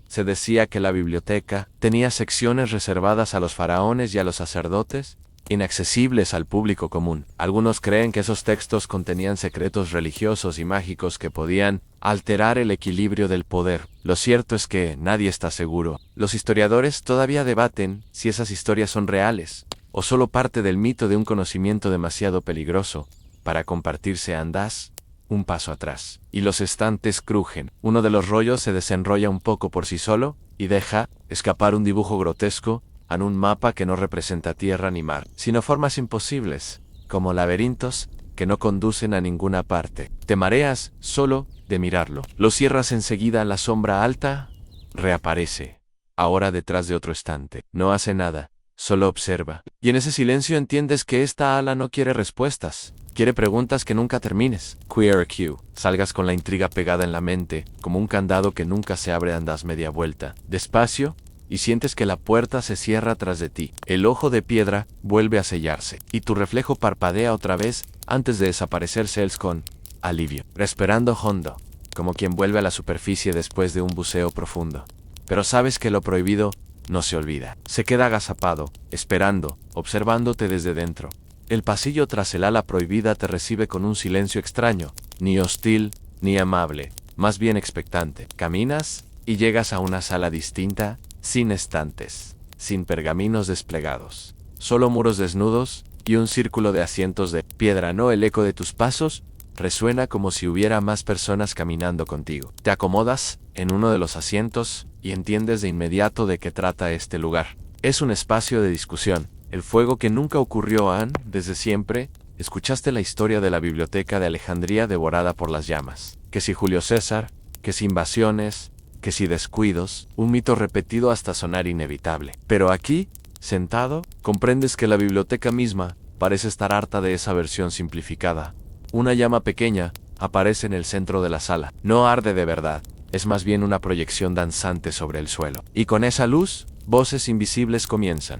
Se decía que la biblioteca tenía secciones reservadas a los faraones y a los sacerdotes, inaccesibles al público común. Algunos creen que esos textos contenían secretos religiosos y mágicos que podían alterar el equilibrio del poder. Lo cierto es que nadie está seguro. Los historiadores todavía debaten si esas historias son reales, o solo parte del mito de un conocimiento demasiado peligroso para compartirse. Andas un paso atrás, y los estantes crujen. Uno de los rollos se desenrolla un poco por sí solo, y deja escapar un dibujo grotesco, en un mapa que no representa tierra ni mar, sino formas imposibles, como laberintos que no conducen a ninguna parte. Te mareas solo de mirarlo. Lo cierras enseguida. La sombra alta reaparece, ahora detrás de otro estante. No hace nada, solo observa. Y en ese silencio entiendes que esta ala no quiere respuestas. Quiere preguntas que nunca termines. Queer Q. Salgas con la intriga pegada en la mente, como un candado que nunca se abre. Andas media vuelta, despacio, y sientes que la puerta se cierra tras de ti. El ojo de piedra vuelve a sellarse, y tu reflejo parpadea otra vez antes de desaparecerse con alivio, respirando hondo, como quien vuelve a la superficie después de un buceo profundo. Pero sabes que lo prohibido no se olvida. Se queda agazapado, esperando, observándote desde dentro. El pasillo tras el ala prohibida te recibe con un silencio extraño, ni hostil, ni amable, más bien expectante. Caminas y llegas a una sala distinta, sin estantes, sin pergaminos desplegados, solo muros desnudos y un círculo de asientos de piedra. El eco de tus pasos resuena como si hubiera más personas caminando contigo. Te acomodas en uno de los asientos y entiendes de inmediato de qué trata este lugar. Es un espacio de discusión, El fuego que nunca ocurrió, desde siempre. Escuchaste la historia de la biblioteca de Alejandría devorada por las llamas. Que si Julio César, que si invasiones, que si descuidos, un mito repetido hasta sonar inevitable. Pero aquí, sentado, comprendes que la biblioteca misma parece estar harta de esa versión simplificada. Una llama pequeña aparece en el centro de la sala. No arde de verdad, es más bien una proyección danzante sobre el suelo. Y con esa luz, voces invisibles comienzan.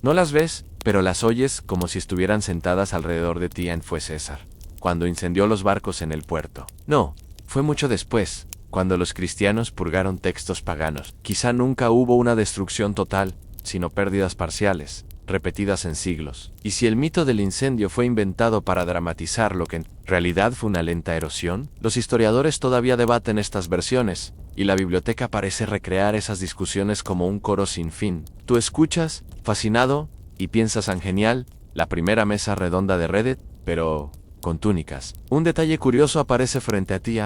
No las ves, pero las oyes como si estuvieran sentadas alrededor de ti. Fue César, cuando incendió los barcos en el puerto. No, fue mucho después, cuando los cristianos purgaron textos paganos. Quizá nunca hubo una destrucción total, sino pérdidas parciales, repetidas en siglos. Y si el mito del incendio fue inventado para dramatizar lo que en realidad fue una lenta erosión, los historiadores todavía debaten estas versiones, y la biblioteca parece recrear esas discusiones como un coro sin fin. Tú escuchas, fascinado, y piensas en genial, la primera mesa redonda de Reddit, pero con túnicas. Un detalle curioso aparece frente a ti,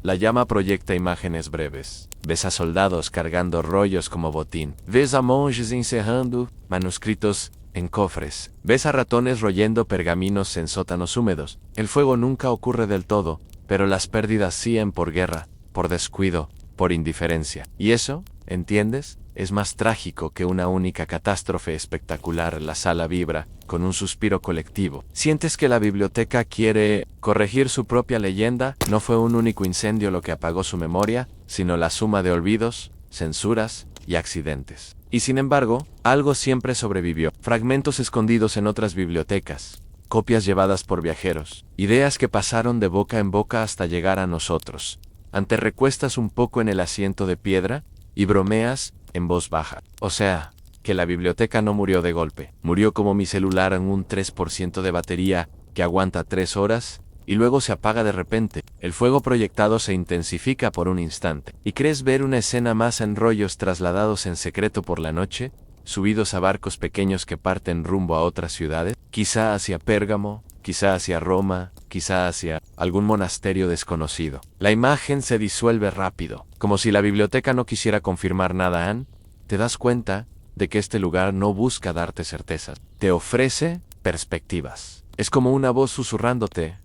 La llama proyecta imágenes breves. Ves a soldados cargando rollos como botín. Ves a monjes encerrando manuscritos en cofres. Ves a ratones royendo pergaminos en sótanos húmedos. El fuego nunca ocurre del todo, pero las pérdidas siguen por guerra, por descuido, por indiferencia. Y eso, ¿entiendes? Es más trágico que una única catástrofe espectacular. La sala vibra, con un suspiro colectivo. Sientes que la biblioteca quiere corregir su propia leyenda. No fue un único incendio lo que apagó su memoria, sino la suma de olvidos, censuras y accidentes. Y sin embargo, algo siempre sobrevivió. Fragmentos escondidos en otras bibliotecas, copias llevadas por viajeros, ideas que pasaron de boca en boca hasta llegar a nosotros. Te recuestas un poco en el asiento de piedra y bromeas en voz baja. O sea, que la biblioteca no murió de golpe. Murió como mi celular en un 3% de batería que aguanta 3 horas y luego se apaga de repente. El fuego proyectado se intensifica por un instante. ¿Y crees ver una escena más en rollos trasladados en secreto por la noche, subidos a barcos pequeños que parten rumbo a otras ciudades? Quizá hacia Pérgamo, quizá hacia Roma, quizá hacia algún monasterio desconocido. La imagen se disuelve rápido, como si la biblioteca no quisiera confirmar nada. Te das cuenta de que este lugar no busca darte certezas, te ofrece perspectivas. Es como una voz susurrándote: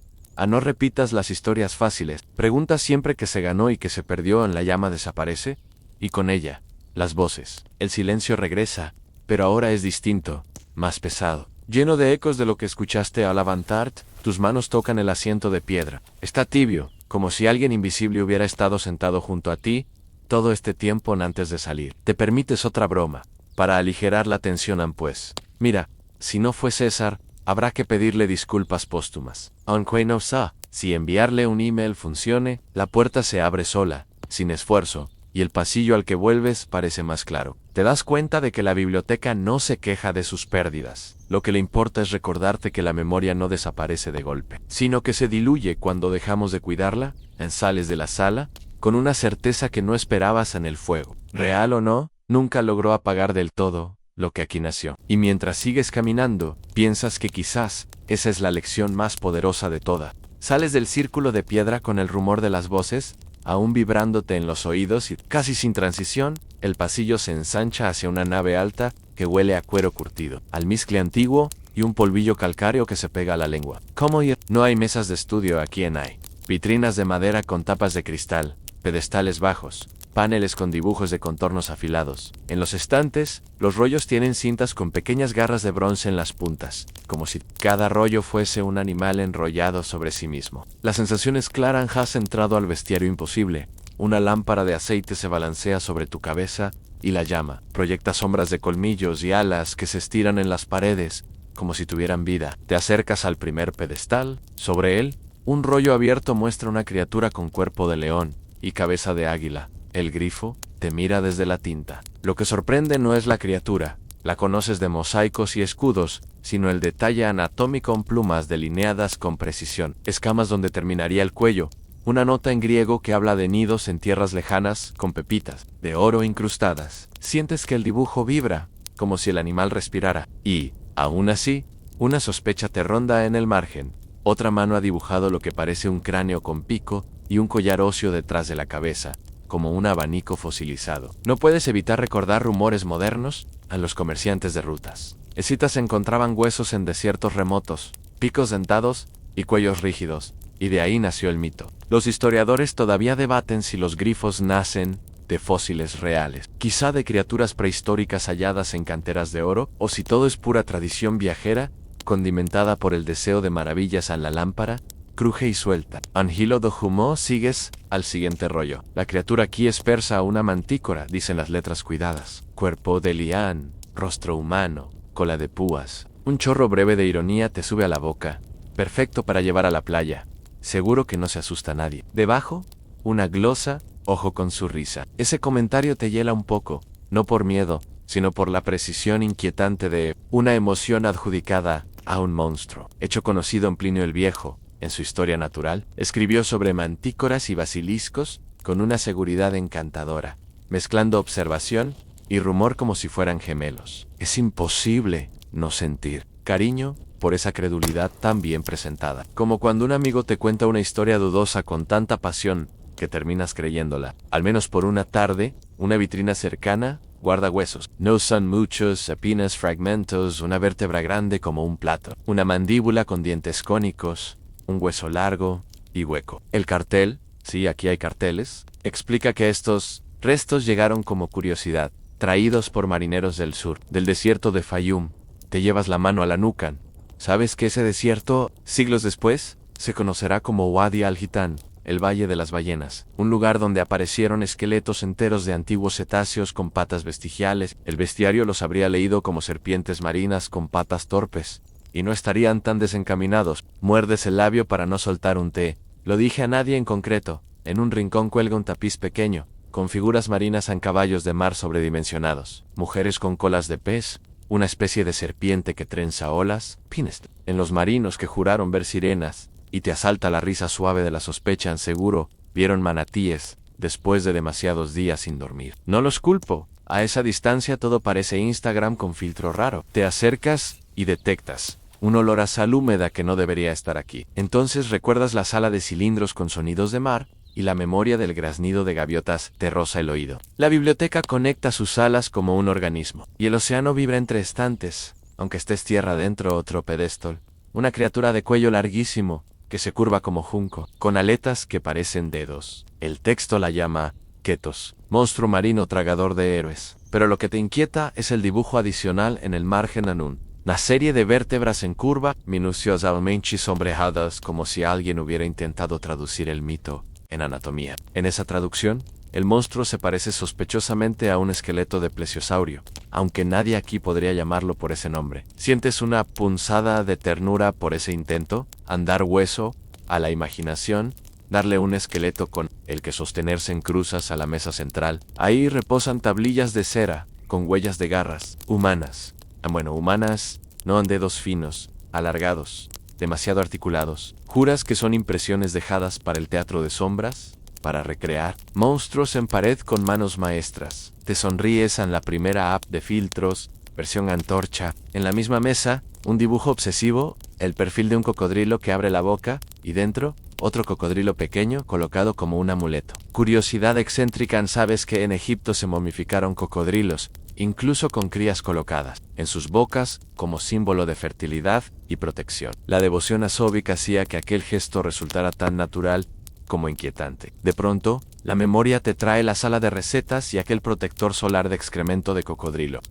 no repitas las historias fáciles. Pregunta siempre que se ganó y que se perdió en la llama desaparece, y con ella, las voces. El silencio regresa, pero ahora es distinto, más pesado. Lleno de ecos de lo que escuchaste al levantarte, tus manos tocan el asiento de piedra. Está tibio, como si alguien invisible hubiera estado sentado junto a ti todo este tiempo antes de salir. Te permites otra broma, para aligerar la tensión. Pues, mira, si no fue César, habrá que pedirle disculpas póstumas. Aunque no sé si enviarle un email funcione, la puerta se abre sola, sin esfuerzo, y el pasillo al que vuelves parece más claro. Te das cuenta de que la biblioteca no se queja de sus pérdidas. Lo que le importa es recordarte que la memoria no desaparece de golpe, sino que se diluye cuando dejamos de cuidarla. Sales de la sala con una certeza que no esperabas en el fuego. Real o no, nunca logró apagar del todo lo que aquí nació. Y mientras sigues caminando, piensas que quizás esa es la lección más poderosa de toda. Sales del círculo de piedra con el rumor de las voces aún vibrándote en los oídos, y casi sin transición, el pasillo se ensancha hacia una nave alta que huele a cuero curtido, almizcle antiguo y un polvillo calcáreo que se pega a la lengua. ¿Cómo ir? No hay mesas de estudio aquí. Hay vitrinas de madera con tapas de cristal, pedestales bajos, paneles con dibujos de contornos afilados. En los estantes, los rollos tienen cintas con pequeñas garras de bronce en las puntas, como si cada rollo fuese un animal enrollado sobre sí mismo. La sensación es clara. Has entrado al bestiario imposible. Una lámpara de aceite se balancea sobre tu cabeza y la llama proyecta sombras de colmillos y alas que se estiran en las paredes, como si tuvieran vida. Te acercas al primer pedestal. Sobre él, un rollo abierto muestra una criatura con cuerpo de león y cabeza de águila. El grifo te mira desde la tinta. Lo que sorprende no es la criatura, la conoces de mosaicos y escudos, sino el detalle anatómico en plumas delineadas con precisión, escamas donde terminaría el cuello, una nota en griego que habla de nidos en tierras lejanas con pepitas de oro incrustadas. Sientes que el dibujo vibra, como si el animal respirara, y, aún así, una sospecha te ronda en el margen. Otra mano ha dibujado lo que parece un cráneo con pico y un collar óseo detrás de la cabeza, como un abanico fosilizado. No puedes evitar recordar rumores modernos a los comerciantes de rutas. escitas encontraban huesos en desiertos remotos, picos dentados y cuellos rígidos, y de ahí nació el mito. Los historiadores todavía debaten si los grifos nacen de fósiles reales, quizá de criaturas prehistóricas halladas en canteras de oro, o si todo es pura tradición viajera, condimentada por el deseo de maravillas a la lámpara, cruje y suelta. Angelo do Humo sigues al siguiente rollo. La criatura aquí es persa a una mantícora, dicen las letras cuidadas. Cuerpo de lián, rostro humano, cola de púas. Un chorro breve de ironía te sube a la boca. Perfecto para llevar a la playa. Seguro que no se asusta a nadie. Debajo, una glosa, ojo con su risa. Ese comentario te hiela un poco, no por miedo, sino por la precisión inquietante de una emoción adjudicada a un monstruo. Hecho conocido en Plinio el Viejo, en su Historia Natural, escribió sobre mantícoras y basiliscos con una seguridad encantadora, mezclando observación y rumor como si fueran gemelos. Es imposible no sentir cariño por esa credulidad tan bien presentada. Como cuando un amigo te cuenta una historia dudosa con tanta pasión que terminas creyéndola. Al menos por una tarde, una vitrina cercana guarda huesos. No son muchos, apenas fragmentos, una vértebra grande como un plato, una mandíbula con dientes cónicos, un hueso largo y hueco. El cartel, sí, aquí hay carteles, explica que estos restos llegaron como curiosidad, traídos por marineros del sur, del desierto de Fayum. Te llevas la mano a la nuca. ¿Sabes que ese desierto, siglos después, se conocerá como Wadi al-Hitan, el Valle de las Ballenas, un lugar donde aparecieron esqueletos enteros de antiguos cetáceos con patas vestigiales? El bestiario los habría leído como serpientes marinas con patas torpes, y no estarían tan desencaminados. Muerdes el labio para no soltar un té. Lo dije a nadie en concreto. En un rincón cuelga un tapiz pequeño, con figuras marinas en caballos de mar sobredimensionados, mujeres con colas de pez, una especie de serpiente que trenza olas, Pinest. En los marinos que juraron ver sirenas, y te asalta la risa suave de la sospecha, seguro, vieron manatíes, después de demasiados días sin dormir. No los culpo, a esa distancia todo parece Instagram con filtro raro. Te acercas y detectas un olor a sal húmeda que no debería estar aquí. Entonces recuerdas la sala de cilindros con sonidos de mar, y la memoria del graznido de gaviotas te roza el oído. La biblioteca conecta sus alas como un organismo, y el océano vibra entre estantes, aunque estés tierra adentro otro pedestal. Una criatura de cuello larguísimo, que se curva como junco, con aletas que parecen dedos. El texto la llama Ketos, monstruo marino tragador de héroes. Pero lo que te inquieta es el dibujo adicional en el margen Anún. La serie de vértebras en curva, minuciosamente sombreadas como si alguien hubiera intentado traducir el mito en anatomía. En esa traducción, el monstruo se parece sospechosamente a un esqueleto de plesiosaurio, aunque nadie aquí podría llamarlo por ese nombre. ¿Sientes una punzada de ternura por ese intento? Andar hueso a la imaginación, darle un esqueleto con el que sostenerse en cruzas a la mesa central. Ahí reposan tablillas de cera, con huellas de garras, humanas. Humanas, no en dedos finos, alargados, demasiado articulados. ¿Juras que son impresiones dejadas para el teatro de sombras? Para recrear monstruos en pared con manos maestras. Te sonríes en la primera app de filtros, versión antorcha. En la misma mesa, un dibujo obsesivo, el perfil de un cocodrilo que abre la boca, y dentro, otro cocodrilo pequeño colocado como un amuleto. Curiosidad excéntrica, ¿sabes que en Egipto se momificaron cocodrilos, incluso con crías colocadas en sus bocas como símbolo de fertilidad y protección? La devoción a Sobek hacía que aquel gesto resultara tan natural como inquietante. De pronto, la memoria te trae la sala de recetas y aquel protector solar de excremento de cocodrilo.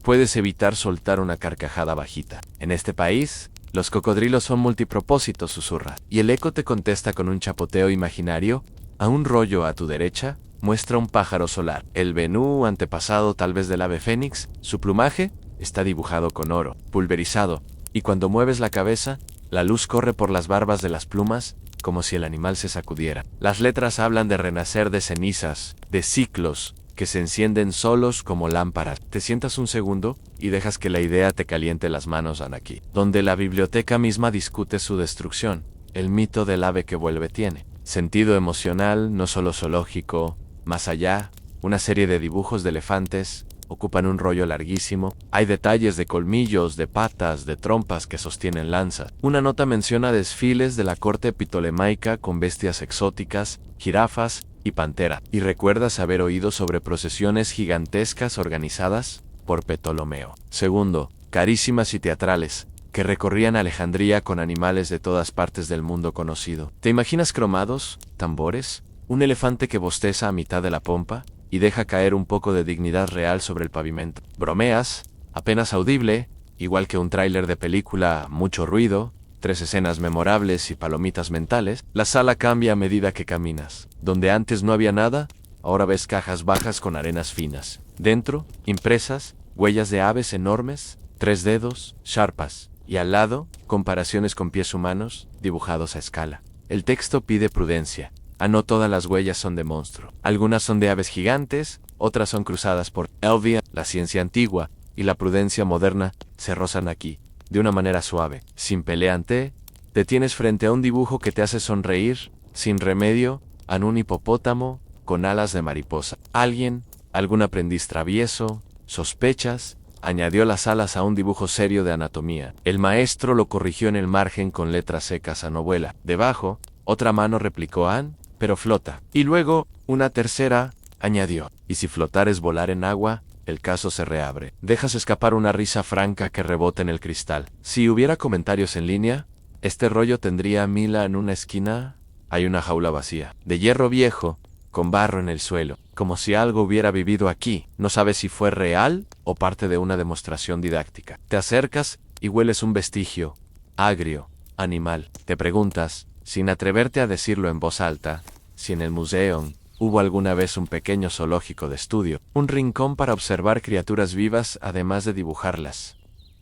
Puedes evitar soltar una carcajada bajita. En este país, los cocodrilos son multipropósitos, susurra. Y el eco te contesta con un chapoteo imaginario. A un rollo a tu derecha, muestra un pájaro solar. El Benú, antepasado tal vez del ave fénix, su plumaje está dibujado con oro, pulverizado, y cuando mueves la cabeza, la luz corre por las barbas de las plumas, como si el animal se sacudiera. Las letras hablan de renacer de cenizas, de ciclos que se encienden solos como lámparas. Te sientas un segundo y dejas que la idea te caliente las manos, aquí, donde la biblioteca misma discute su destrucción. El mito del ave que vuelve tiene sentido emocional, no solo zoológico. Más allá, una serie de dibujos de elefantes ocupan un rollo larguísimo. Hay detalles de colmillos, de patas, de trompas que sostienen lanzas. Una nota menciona desfiles de la corte ptolemaica con bestias exóticas, jirafas y pantera. ¿Y recuerdas haber oído sobre procesiones gigantescas organizadas por Ptolomeo II carísimas y teatrales, que recorrían Alejandría con animales de todas partes del mundo conocido. ¿Te imaginas cromados, tambores, un elefante que bosteza a mitad de la pompa y deja caer un poco de dignidad real sobre el pavimento? Bromeas, apenas audible, igual que un tráiler de película, mucho ruido, 3 escenas memorables y palomitas mentales. La sala cambia a medida que caminas. Donde antes no había nada, ahora ves cajas bajas con arenas finas. Dentro, impresas, huellas de aves enormes, 3 dedos, sharpas. Y al lado, comparaciones con pies humanos, dibujados a escala. El texto pide prudencia. No todas las huellas son de monstruo. Algunas son de aves gigantes, otras son cruzadas por Elvia. La ciencia antigua y la prudencia moderna se rozan aquí, de una manera suave. Sin peleante, te tienes frente a un dibujo que te hace sonreír, sin remedio, a un hipopótamo con alas de mariposa. Alguien, algún aprendiz travieso, sospechas, añadió las alas a un dibujo serio de anatomía. El maestro lo corrigió en el margen con letras secas a no vuela. Debajo, otra mano replicó Ann, pero flota. Y luego, una tercera, añadió. Y si flotar es volar en agua, el caso se reabre. Dejas escapar una risa franca que rebota en el cristal. Si hubiera comentarios en línea, este rollo tendría a Mila en una esquina. Hay una jaula vacía, de hierro viejo, con barro en el suelo, como si algo hubiera vivido aquí. No sabes si fue real o parte de una demostración didáctica. Te acercas y hueles un vestigio, agrio, animal. Te preguntas, sin atreverte a decirlo en voz alta, si en el museo hubo alguna vez un pequeño zoológico de estudio, un rincón para observar criaturas vivas además de dibujarlas.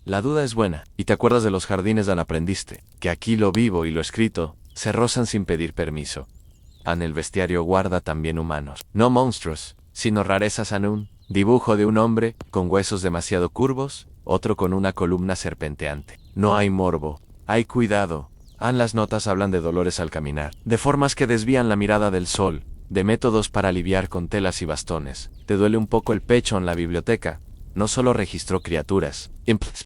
La duda es buena, y te acuerdas de los jardines de aprendiste, que aquí lo vivo y lo escrito se rozan sin pedir permiso. En el bestiario guarda también humanos, no monstruos, sino rarezas. Un dibujo de un hombre con huesos demasiado curvos, otro con una columna serpenteante. No hay morbo, hay cuidado. Las notas hablan de dolores al caminar, de formas que desvían la mirada del sol, de métodos para aliviar con telas y bastones. Te duele un poco el pecho en la biblioteca. No solo registró criaturas,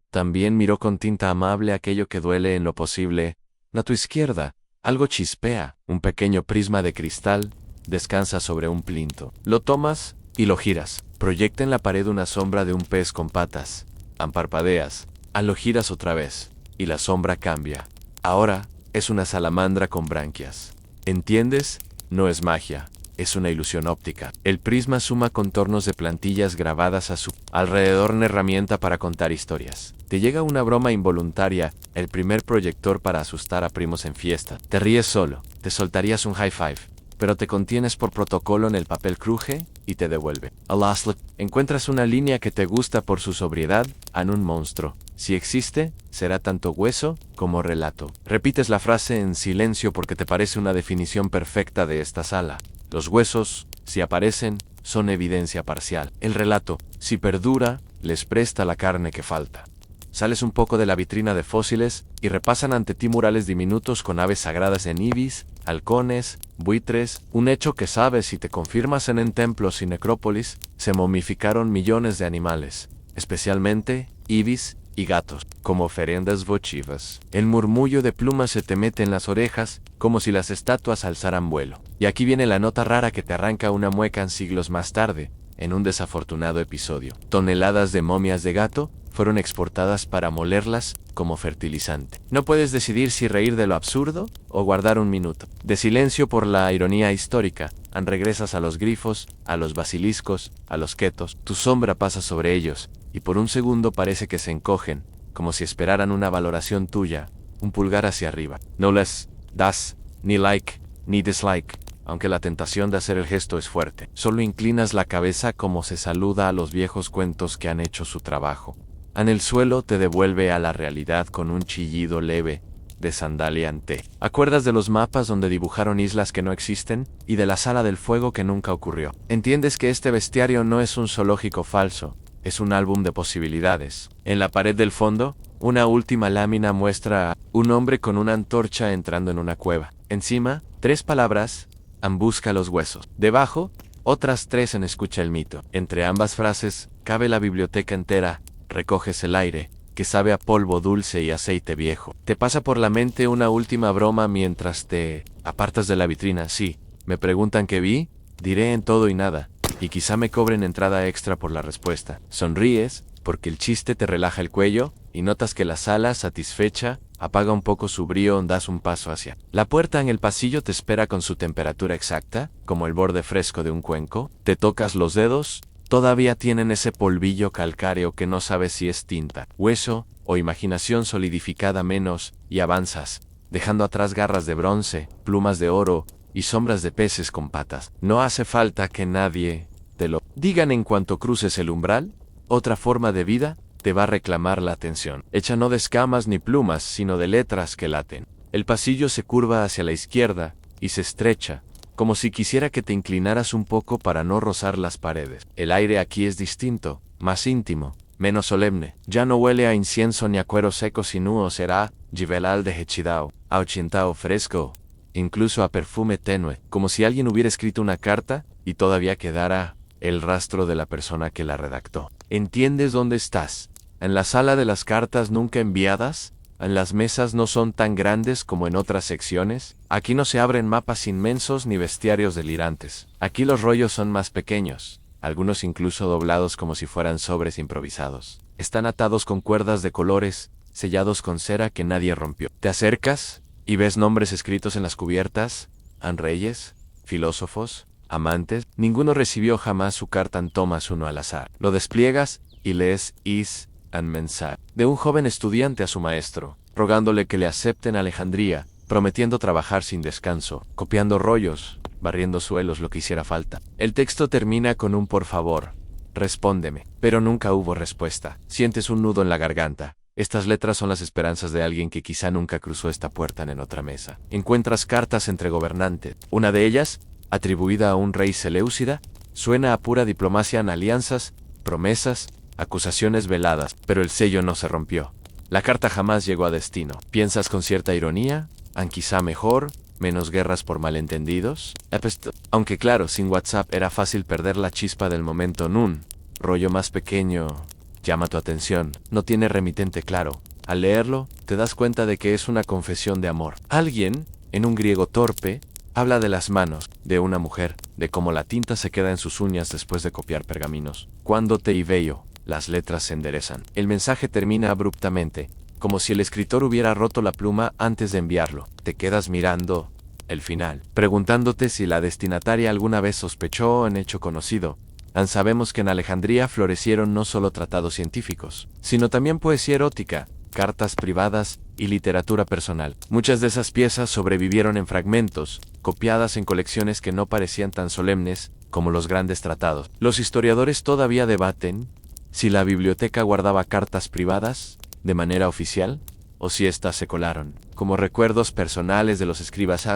también miró con tinta amable aquello que duele en lo posible. A tu izquierda, algo chispea, un pequeño prisma de cristal, descansa sobre un plinto. Lo tomas y lo giras. Proyecta en la pared una sombra de un pez con patas. Parpadeas. Lo giras otra vez, y la sombra cambia. Ahora es una salamandra con branquias. ¿Entiendes? No es magia, es una ilusión óptica. El prisma suma contornos de plantillas grabadas a su alrededor, una herramienta para contar historias. Te llega una broma involuntaria, el primer proyector para asustar a primos en fiesta. Te ríes solo, te soltarías un high five, pero te contienes por protocolo. En el papel cruje y te devuelve. Encuentras una línea que te gusta por su sobriedad. Un monstruo, si existe, será tanto hueso como relato. Repites la frase en silencio porque te parece una definición perfecta de esta sala. Los huesos, si aparecen, son evidencia parcial. El relato, si perdura, les presta la carne que falta. Sales un poco de la vitrina de fósiles y repasan ante ti murales diminutos con aves sagradas en ibis, halcones, buitres, un hecho que sabes si te confirmas. En templos y necrópolis se momificaron millones de animales, especialmente ibis y gatos, como ofrendas votivas. El murmullo de plumas se te mete en las orejas, como si las estatuas alzaran vuelo. Y aquí viene la nota rara que te arranca una mueca siglos más tarde, en un desafortunado episodio. Toneladas de momias de gato fueron exportadas para molerlas como fertilizante. No puedes decidir si reír de lo absurdo o guardar un minuto de silencio por la ironía histórica. Regresas a los grifos, a los basiliscos, a los ketos. Tu sombra pasa sobre ellos, y por un segundo parece que se encogen, como si esperaran una valoración tuya, un pulgar hacia arriba. No les das ni like ni dislike, aunque la tentación de hacer el gesto es fuerte. Solo inclinas la cabeza como se saluda a los viejos cuentos que han hecho su trabajo. El suelo te devuelve a la realidad con un chillido leve de sandalia ante. ¿Acuerdas de los mapas donde dibujaron islas que no existen? Y de la sala del fuego que nunca ocurrió. Entiendes que este bestiario no es un zoológico falso, es un álbum de posibilidades. En la pared del fondo, una última lámina muestra a un hombre con una antorcha entrando en una cueva. Encima, 3 palabras: busca los huesos. Debajo, otras 3 en escucha el mito. Entre ambas frases, cabe la biblioteca entera. Recoges el aire, que sabe a polvo dulce y aceite viejo. Te pasa por la mente una última broma mientras te apartas de la vitrina. Sí, me preguntan qué vi, diré en todo y nada, y quizá me cobren entrada extra por la respuesta. Sonríes, porque el chiste te relaja el cuello, y notas que la sala, satisfecha, apaga un poco su brío, das un paso hacia. La puerta en el pasillo te espera con su temperatura exacta, como el borde fresco de un cuenco. Te tocas los dedos, todavía tienen ese polvillo calcáreo que no sabes si es tinta, hueso o imaginación solidificada menos, y avanzas, dejando atrás garras de bronce, plumas de oro y sombras de peces con patas. No hace falta que nadie te lo digan en cuanto cruces el umbral. Otra forma de vida te va a reclamar la atención, hecha no de escamas ni plumas, sino de letras que laten. El pasillo se curva hacia la izquierda y se estrecha, como si quisiera que te inclinaras un poco para no rozar las paredes. El aire aquí es distinto, más íntimo, menos solemne. Ya no huele a incienso ni a cuero seco, sino será givelal de hechidao, a ochintao fresco, incluso a perfume tenue, como si alguien hubiera escrito una carta y todavía quedara el rastro de la persona que la redactó. ¿Entiendes dónde estás? En la sala de las cartas nunca enviadas. En las mesas no son tan grandes como en otras secciones. Aquí no se abren mapas inmensos ni bestiarios delirantes. Aquí los rollos son más pequeños, algunos incluso doblados como si fueran sobres improvisados. Están atados con cuerdas de colores, sellados con cera que nadie rompió. Te acercas y ves nombres escritos en las cubiertas: reyes, filósofos, amantes. Ninguno recibió jamás su carta. Tomas uno al azar. Lo despliegas y lees Is an mensaje de un joven estudiante a su maestro, rogándole que le acepten Alejandría, prometiendo trabajar sin descanso, copiando rollos, barriendo suelos, lo que hiciera falta. El texto termina con un por favor, respóndeme. Pero nunca hubo respuesta. Sientes un nudo en la garganta. Estas letras son las esperanzas de alguien que quizá nunca cruzó esta puerta en otra mesa. Encuentras cartas entre gobernantes. Una de ellas, atribuida a un rey Seleucida, suena a pura diplomacia en alianzas, promesas, acusaciones veladas, pero el sello no se rompió. La carta jamás llegó a destino. Piensas con cierta ironía, quizá mejor, menos guerras por malentendidos. Aunque claro, sin WhatsApp era fácil perder la chispa del momento. Un rollo más pequeño llama tu atención. No tiene remitente claro. Al leerlo, te das cuenta de que es una confesión de amor. Alguien, en un griego torpe, habla de las manos de una mujer, de cómo la tinta se queda en sus uñas después de copiar pergaminos. Cuando te y bello, las letras se enderezan. El mensaje termina abruptamente, como si el escritor hubiera roto la pluma antes de enviarlo. Te quedas mirando el final, preguntándote si la destinataria alguna vez sospechó en hecho conocido. Sabemos que en Alejandría florecieron no solo tratados científicos, sino también poesía erótica, cartas privadas y literatura personal. Muchas de esas piezas sobrevivieron en fragmentos, copiadas en colecciones que no parecían tan solemnes como los grandes tratados. Los historiadores todavía debaten si la biblioteca guardaba cartas privadas de manera oficial o si éstas se colaron como recuerdos personales de los escribas.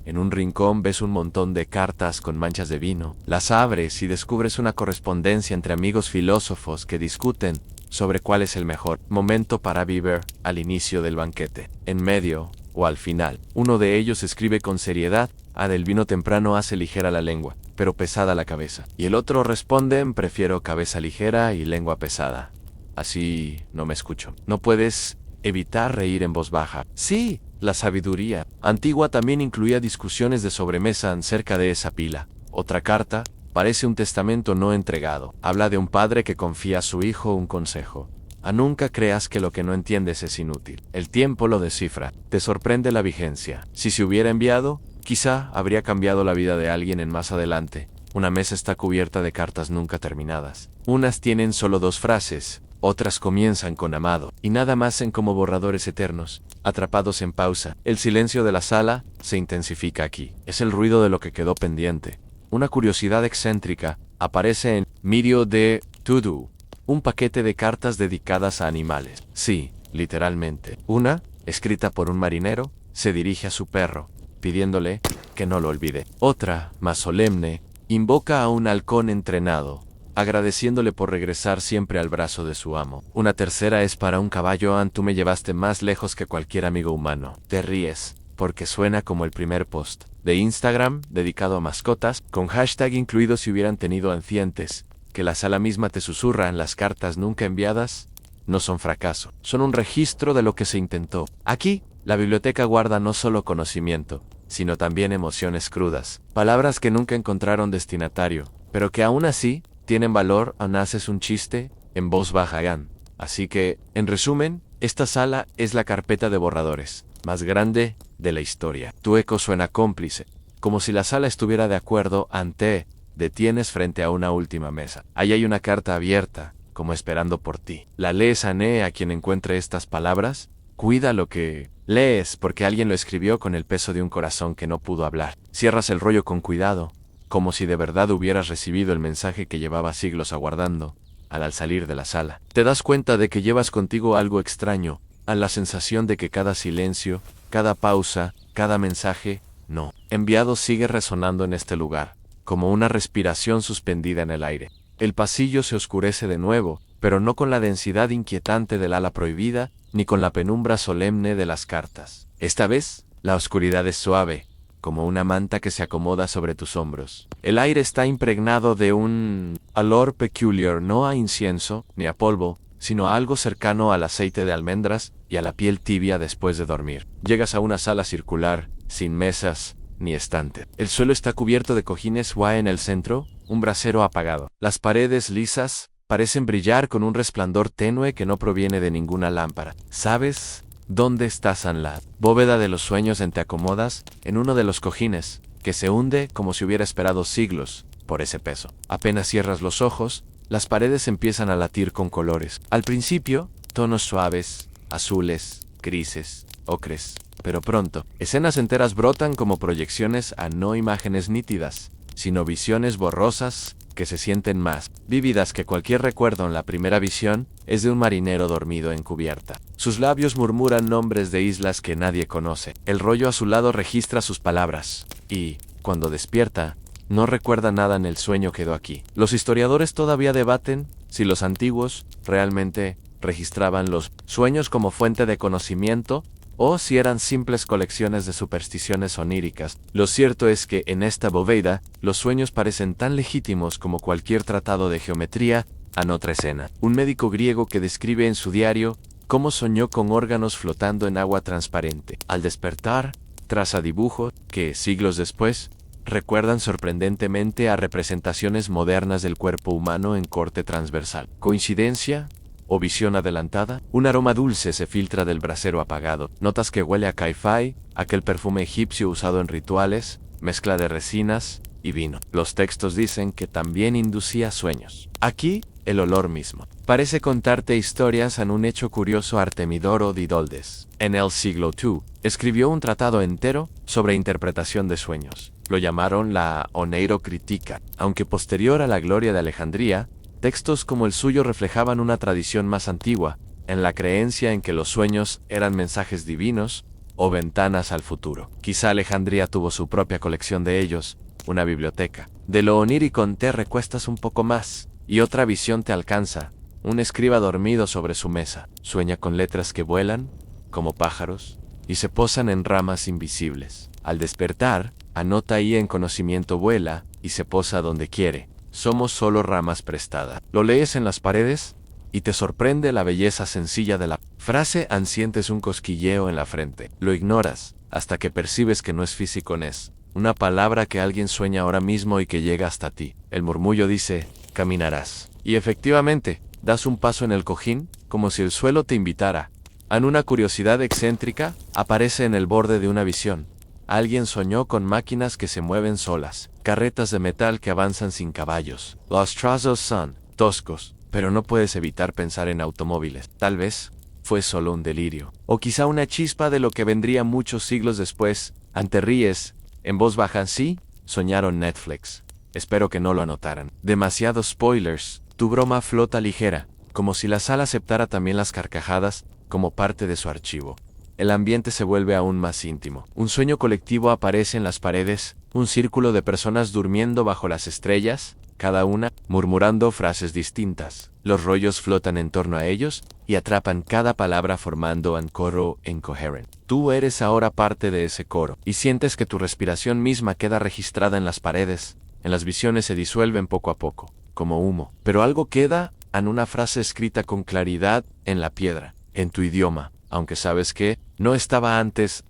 En un rincón ves un montón de cartas con manchas de vino. Las abres y descubres una correspondencia entre amigos filósofos que discuten sobre cuál es el mejor momento para beber: al inicio del banquete, en medio o al final. Uno de ellos escribe con seriedad: del vino temprano hace ligera la lengua, pero pesada la cabeza. Y el otro responde: prefiero cabeza ligera y lengua pesada. Así no me escucho. No puedes evitar reír en voz baja. Sí, la sabiduría antigua también incluía discusiones de sobremesa acerca de esa pila. Otra carta parece un testamento no entregado. Habla de un padre que confía a su hijo un consejo: nunca creas que lo que no entiendes es inútil. El tiempo lo descifra. Te sorprende la vigencia. Si se hubiera enviado, quizá habría cambiado la vida de alguien en más adelante. Una mesa está cubierta de cartas nunca terminadas. Unas tienen solo 2 frases, otras comienzan con amado, y nada más en como borradores eternos, atrapados en pausa. El silencio de la sala se intensifica aquí. Es el ruido de lo que quedó pendiente. Una curiosidad excéntrica aparece en Mirio de To-Do, un paquete de cartas dedicadas a animales. Sí, literalmente. Una, escrita por un marinero, se dirige a su perro, pidiéndole que no lo olvide. Otra, más solemne, invoca a un halcón entrenado, agradeciéndole por regresar siempre al brazo de su amo. Una tercera es para un caballo: tú me llevaste más lejos que cualquier amigo humano. Te ríes, porque suena como el primer post de Instagram dedicado a mascotas, con hashtag incluido si hubieran tenido ancientes, que la sala misma te susurra en las cartas nunca enviadas. No son fracaso, son un registro de lo que se intentó. Aquí, la biblioteca guarda no solo conocimiento, sino también emociones crudas, palabras que nunca encontraron destinatario, pero que aún así tienen valor. Haces un chiste, en voz baja Gan. Así que, en resumen, esta sala es la carpeta de borradores más grande de la historia. Tu eco suena cómplice, como si la sala estuviera de acuerdo ante. Detienes frente a una última mesa. Ahí hay una carta abierta, como esperando por ti. La lees a quien encuentre estas palabras. Cuida lo que lees, porque alguien lo escribió con el peso de un corazón que no pudo hablar. Cierras el rollo con cuidado, como si de verdad hubieras recibido el mensaje que llevaba siglos aguardando. Al salir de la sala, te das cuenta de que llevas contigo algo extraño, a la sensación de que cada silencio, cada pausa, cada mensaje, no enviado sigue resonando en este lugar, como una respiración suspendida en el aire. El pasillo se oscurece de nuevo, pero no con la densidad inquietante del ala prohibida, ni con la penumbra solemne de las cartas. Esta vez, la oscuridad es suave, como una manta que se acomoda sobre tus hombros. El aire está impregnado de un olor peculiar, no a incienso ni a polvo, sino a algo cercano al aceite de almendras y a la piel tibia después de dormir. Llegas a una sala circular, sin mesas ni estante. El suelo está cubierto de cojines en el centro, un brasero apagado. Las paredes lisas parecen brillar con un resplandor tenue que no proviene de ninguna lámpara. ¿Sabes dónde estás en la bóveda de los sueños? Te acomodas en uno de los cojines, que se hunde como si hubiera esperado siglos por ese peso. Apenas cierras los ojos, las paredes empiezan a latir con colores. Al principio, tonos suaves, azules, grises, ocres. Pero pronto, escenas enteras brotan como proyecciones a no imágenes nítidas, sino visiones borrosas que se sienten más vívidas que cualquier recuerdo. En la primera visión es de un marinero dormido en cubierta. Sus labios murmuran nombres de islas que nadie conoce. El rollo a su lado registra sus palabras. Y, cuando despierta, no recuerda nada. En el sueño quedó aquí. Los historiadores todavía debaten si los antiguos realmente registraban los sueños como fuente de conocimiento o si eran simples colecciones de supersticiones oníricas. Lo cierto es que en esta bóveda, los sueños parecen tan legítimos como cualquier tratado de geometría. En otra escena, un médico griego que describe en su diario cómo soñó con órganos flotando en agua transparente. Al despertar, traza dibujos que, siglos después, recuerdan sorprendentemente a representaciones modernas del cuerpo humano en corte transversal. ¿Coincidencia o visión adelantada? Un aroma dulce se filtra del brasero apagado. Notas que huele a caifai, aquel perfume egipcio usado en rituales, mezcla de resinas y vino. Los textos dicen que también inducía sueños. Aquí, el olor mismo parece contarte historias. En un hecho curioso, Artemidoro Didoldes, en el siglo II, escribió un tratado entero sobre interpretación de sueños. Lo llamaron la Oneirocritica. Aunque posterior a la gloria de Alejandría, textos como el suyo reflejaban una tradición más antigua, en la creencia en que los sueños eran mensajes divinos o ventanas al futuro. Quizá Alejandría tuvo su propia colección de ellos, una biblioteca. De lo onírico te recuestas un poco más, y otra visión te alcanza. Un escriba dormido sobre su mesa, sueña con letras que vuelan, como pájaros, y se posan en ramas invisibles. Al despertar, anota ahí en conocimiento vuela, y se posa donde quiere. Somos solo ramas prestadas. Lo lees en las paredes y te sorprende la belleza sencilla de la frase. Sientes un cosquilleo en la frente. Lo ignoras hasta que percibes que no es físico, es una palabra que alguien sueña ahora mismo y que llega hasta ti. El murmullo dice, caminarás. Y efectivamente, das un paso en el cojín, como si el suelo te invitara. Una curiosidad excéntrica aparece en el borde de una visión. Alguien soñó con máquinas que se mueven solas, carretas de metal que avanzan sin caballos. Los trazos son toscos, pero no puedes evitar pensar en automóviles. Tal vez fue solo un delirio, o quizá una chispa de lo que vendría muchos siglos después. Te ríes, en voz baja. Sí, soñaron Netflix. Espero que no lo anotaran. Demasiados spoilers. Tu broma flota ligera, como si la sala aceptara también las carcajadas como parte de su archivo. El ambiente se vuelve aún más íntimo. Un sueño colectivo aparece en las paredes, un círculo de personas durmiendo bajo las estrellas, cada una murmurando frases distintas. Los rollos flotan en torno a ellos y atrapan cada palabra formando un coro incoherente. Tú eres ahora parte de ese coro, y sientes que tu respiración misma queda registrada en las paredes. En las visiones se disuelven poco a poco, como humo. Pero algo queda, en una frase escrita con claridad en la piedra, en tu idioma. Aunque sabes que no estaba antes,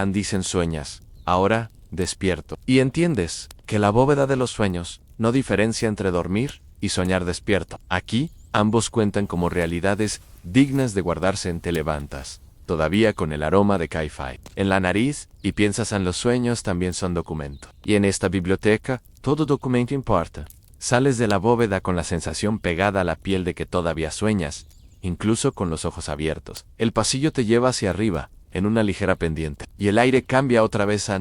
dicen sueñas, ahora despierto. Y entiendes que la bóveda de los sueños no diferencia entre dormir y soñar despierto. Aquí, Ambos cuentan como realidades dignas de guardarse en te levantas, todavía con el aroma de Ki-Fi en la nariz, y piensas en los sueños también son documento. Y en esta biblioteca, todo documento importa. Sales de la bóveda con la sensación pegada a la piel de que todavía sueñas, incluso con los ojos abiertos. El pasillo te lleva hacia arriba, en una ligera pendiente, y el aire cambia otra vez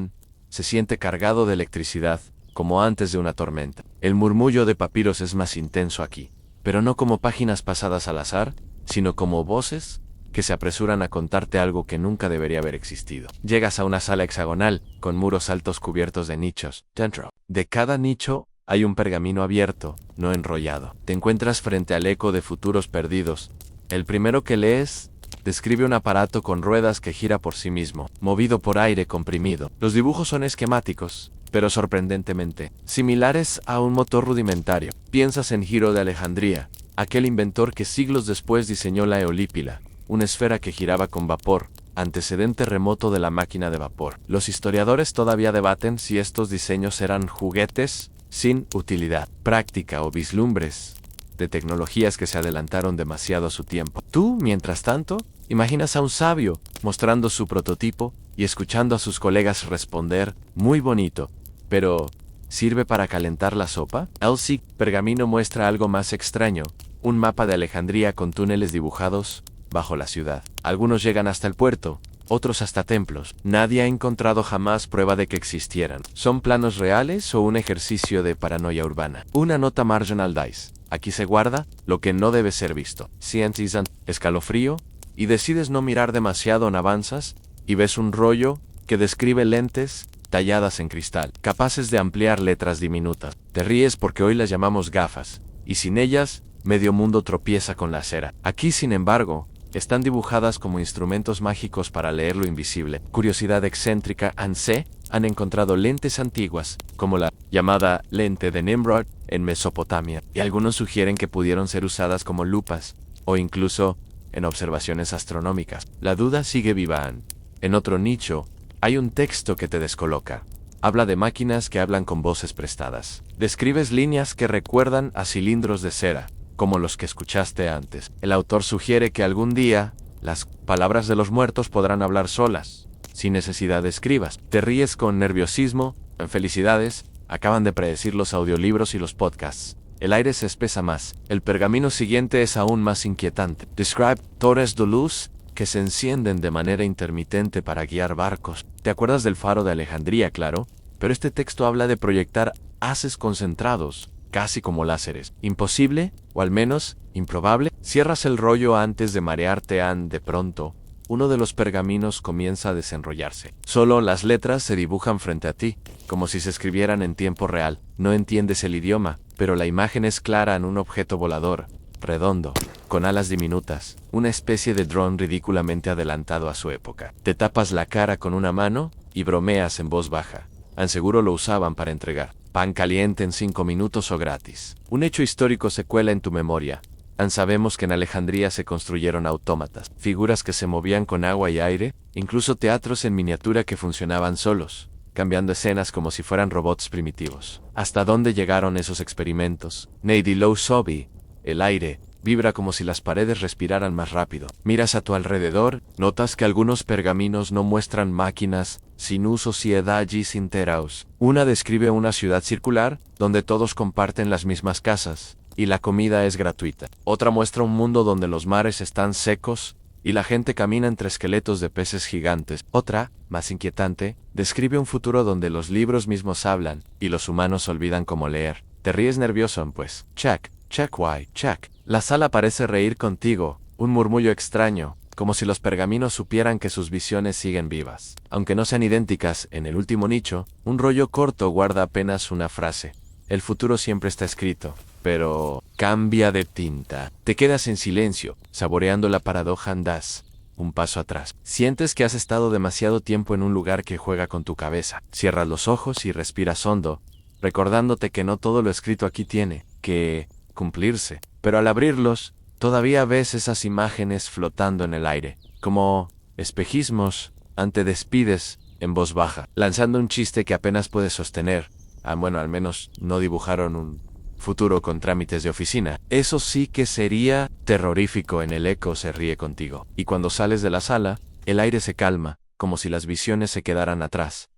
se siente cargado de electricidad, como antes de una tormenta. El murmullo de papiros es más intenso aquí, pero no como páginas pasadas al azar, sino como voces que se apresuran a contarte algo que nunca debería haber existido. Llegas a una sala hexagonal, con muros altos cubiertos de nichos. Dentro de cada nicho hay un pergamino abierto, no enrollado. Te encuentras frente al eco de futuros perdidos. El primero que lees describe un aparato con ruedas que gira por sí mismo, movido por aire comprimido. Los dibujos son esquemáticos, pero sorprendentemente similares a un motor rudimentario. Piensas en Hiro de Alejandría, aquel inventor que siglos después diseñó la eolípila, una esfera que giraba con vapor, antecedente remoto de la máquina de vapor. Los historiadores todavía debaten si estos diseños eran juguetes sin utilidad práctica o vislumbres de tecnologías que se adelantaron demasiado a su tiempo. Tú, mientras tanto, imaginas a un sabio mostrando su prototipo y escuchando a sus colegas responder, muy bonito, pero ¿sirve para calentar la sopa? El pergamino muestra algo más extraño, un mapa de Alejandría con túneles dibujados bajo la ciudad. Algunos llegan hasta el puerto, otros hasta templos. Nadie ha encontrado jamás prueba de que existieran. ¿Son planos reales o un ejercicio de paranoia urbana? Una nota marginal dice: aquí se guarda lo que no debe ser visto. Sientes escalofrío y decides no mirar demasiado en avanzas y ves un rollo que describe lentes talladas en cristal, capaces de ampliar letras diminutas. Te ríes porque hoy las llamamos gafas, y sin ellas, medio mundo tropieza con la acera. Aquí, sin embargo, están dibujadas como instrumentos mágicos para leer lo invisible. Curiosidad excéntrica, han encontrado lentes antiguas, como la llamada lente de Nimrod en Mesopotamia, y algunos sugieren que pudieron ser usadas como lupas, o incluso en observaciones astronómicas. La duda sigue viva. En otro nicho, hay un texto que te descoloca. Habla de máquinas que hablan con voces prestadas. Describes líneas que recuerdan a cilindros de cera, como los que escuchaste antes. El autor sugiere que algún día, las palabras de los muertos podrán hablar solas, sin necesidad de escribas. Te ríes con nerviosismo. Felicidades, acaban de predecir los audiolibros y los podcasts. El aire se espesa más. El pergamino siguiente es aún más inquietante. Describe torres de luz que se encienden de manera intermitente para guiar barcos. ¿Te acuerdas del faro de Alejandría, claro? Pero este texto habla de proyectar haces concentrados, casi como láseres. ¿Imposible? O al menos, improbable. Cierras el rollo antes de marearte. De pronto, uno de los pergaminos comienza a desenrollarse. Solo las letras se dibujan frente a ti, como si se escribieran en tiempo real. No entiendes el idioma, pero la imagen es clara en un objeto volador, redondo, con alas diminutas, una especie de dron ridículamente adelantado a su época. Te tapas la cara con una mano y bromeas en voz baja. Seguro lo usaban para entregar pan caliente en 5 minutos o gratis. Un hecho histórico se cuela en tu memoria. Sabemos que en Alejandría se construyeron autómatas, figuras que se movían con agua y aire, incluso teatros en miniatura que funcionaban solos, cambiando escenas como si fueran robots primitivos. ¿Hasta dónde llegaron esos experimentos? Nady Low Sobi, el aire vibra como si las paredes respiraran más rápido. Miras a tu alrededor, notas que algunos pergaminos no muestran máquinas, sin usos y edadis interaos. Una describe una ciudad circular, donde todos comparten las mismas casas, y la comida es gratuita. Otra muestra un mundo donde los mares están secos, y la gente camina entre esqueletos de peces gigantes. Otra, más inquietante, describe un futuro donde los libros mismos hablan, y los humanos olvidan cómo leer. Te ríes nervioso, pues. Check, why, check. La sala parece reír contigo, un murmullo extraño, como si los pergaminos supieran que sus visiones siguen vivas. Aunque no sean idénticas, en el último nicho, un rollo corto guarda apenas una frase. El futuro siempre está escrito, pero cambia de tinta. Te quedas en silencio, saboreando la paradoja. Das un paso atrás. Sientes que has estado demasiado tiempo en un lugar que juega con tu cabeza. Cierras los ojos y respiras hondo, recordándote que no todo lo escrito aquí tiene que cumplirse. Pero al abrirlos, todavía ves esas imágenes flotando en el aire, como espejismos. Te despides en voz baja, lanzando un chiste que apenas puedes sostener. Bueno, al menos no dibujaron un Futuro con trámites de oficina. Eso sí que sería terrorífico. En el eco se ríe contigo. Y cuando sales de la sala, el aire se calma, como si las visiones se quedaran atrás,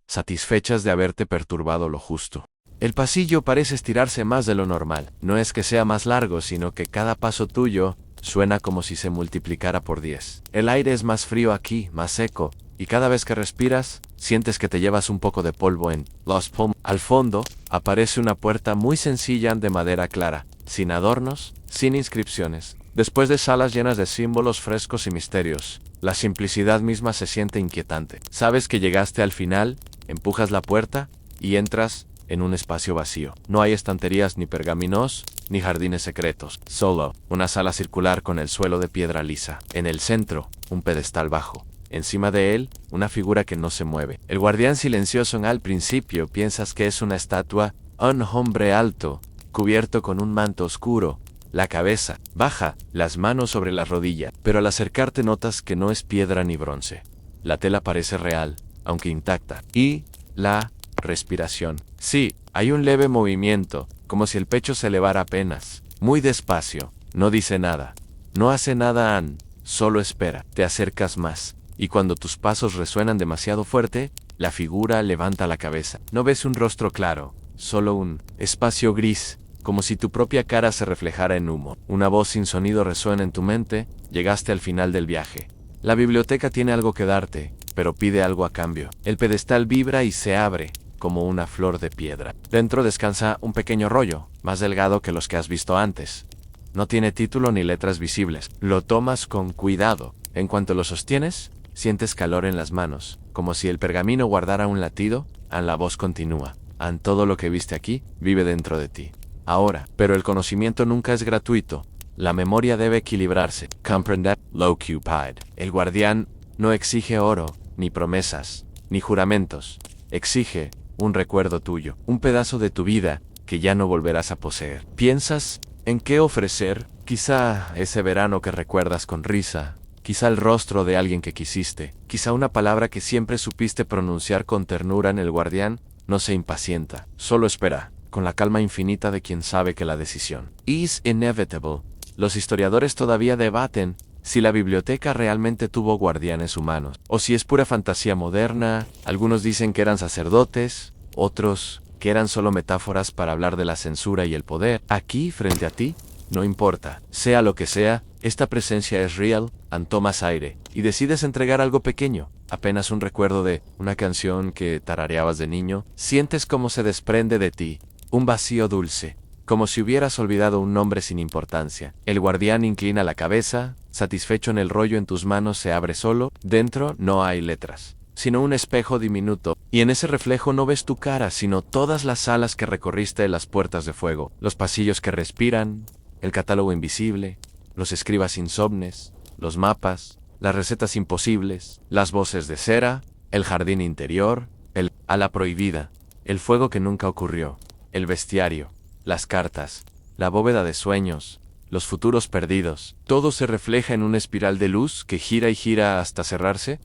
satisfechas de haberte perturbado lo justo. El pasillo parece estirarse más de lo normal. No es que sea más largo, sino que cada paso tuyo suena como si se multiplicara por 10. El aire es más frío aquí, más seco, y cada vez que respiras, sientes que te llevas un poco de polvo en los pulmones. Al fondo, aparece una puerta muy sencilla de madera clara, sin adornos, sin inscripciones. Después de salas llenas de símbolos frescos y misterios, la simplicidad misma se siente inquietante. Sabes que llegaste al final, empujas la puerta y entras en un espacio vacío. No hay estanterías ni pergaminos, ni jardines secretos. Solo una sala circular con el suelo de piedra lisa. En el centro, un pedestal bajo. Encima de él, una figura que no se mueve. El guardián silencioso. Al principio piensas que es una estatua, un hombre alto, cubierto con un manto oscuro, la cabeza baja, las manos sobre la rodilla, pero al acercarte notas que no es piedra ni bronce. La tela parece real, aunque intacta. Y la respiración. Sí, hay un leve movimiento, como si el pecho se elevara apenas, muy despacio. No dice nada, no hace nada, solo espera. Te acercas más, y cuando tus pasos resuenan demasiado fuerte, la figura levanta la cabeza. No ves un rostro claro, solo un espacio gris, como si tu propia cara se reflejara en humo. Una voz sin sonido resuena en tu mente. Llegaste al final del viaje. La biblioteca tiene algo que darte, pero pide algo a cambio. El pedestal vibra y se abre, como una flor de piedra. Dentro descansa un pequeño rollo, más delgado que los que has visto antes. No tiene título ni letras visibles. Lo tomas con cuidado. En cuanto lo sostienes, sientes calor en las manos, como si el pergamino guardara un latido. La voz continúa. Todo lo que viste aquí vive dentro de ti. Ahora, pero el conocimiento nunca es gratuito. La memoria debe equilibrarse. Comprender. Low Cupid. El guardián no exige oro, ni promesas, ni juramentos. Exige un recuerdo tuyo, un pedazo de tu vida que ya no volverás a poseer. ¿Piensas en qué ofrecer? Quizá ese verano que recuerdas con risa, quizá el rostro de alguien que quisiste, quizá una palabra que siempre supiste pronunciar con ternura. En el guardián no se impacienta, solo espera, con la calma infinita de quien sabe que la decisión is inevitable. Los historiadores todavía debaten si la biblioteca realmente tuvo guardianes humanos, o si es pura fantasía moderna. Algunos dicen que eran sacerdotes, otros que eran solo metáforas para hablar de la censura y el poder. Aquí, frente a ti, no importa, sea lo que sea, esta presencia es real. Tomas aire, y decides entregar algo pequeño, apenas un recuerdo de una canción que tarareabas de niño. Sientes cómo se desprende de ti, un vacío dulce, como si hubieras olvidado un nombre sin importancia. El guardián inclina la cabeza, satisfecho. En el rollo en tus manos se abre solo. Dentro no hay letras, sino un espejo diminuto, y en ese reflejo no ves tu cara, sino todas las salas que recorriste, las puertas de fuego, los pasillos que respiran, el catálogo invisible, los escribas insomnes, los mapas, las recetas imposibles, las voces de cera, el jardín interior, el ala prohibida, el fuego que nunca ocurrió, el bestiario, las cartas, la bóveda de sueños, los futuros perdidos. Todo se refleja en una espiral de luz que gira y gira hasta cerrarse.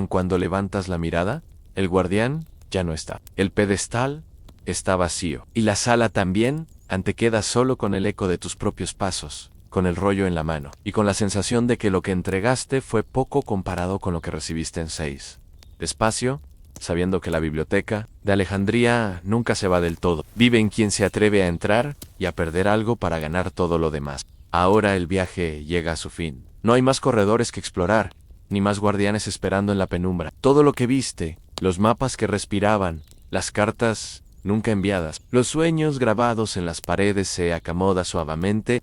Cuando levantas la mirada, el guardián ya no está. El pedestal está vacío. Y la sala también. Te quedas solo con el eco de tus propios pasos, con el rollo en la mano, y con la sensación de que lo que entregaste fue poco comparado con lo que recibiste en 6. Despacio, sabiendo que la biblioteca de Alejandría nunca se va del todo. Vive en quien se atreve a entrar y a perder algo para ganar todo lo demás. Ahora el viaje llega a su fin. No hay más corredores que explorar, ni más guardianes esperando en la penumbra. Todo lo que viste, los mapas que respiraban, las cartas nunca enviadas, los sueños grabados en las paredes se acomoda suavemente,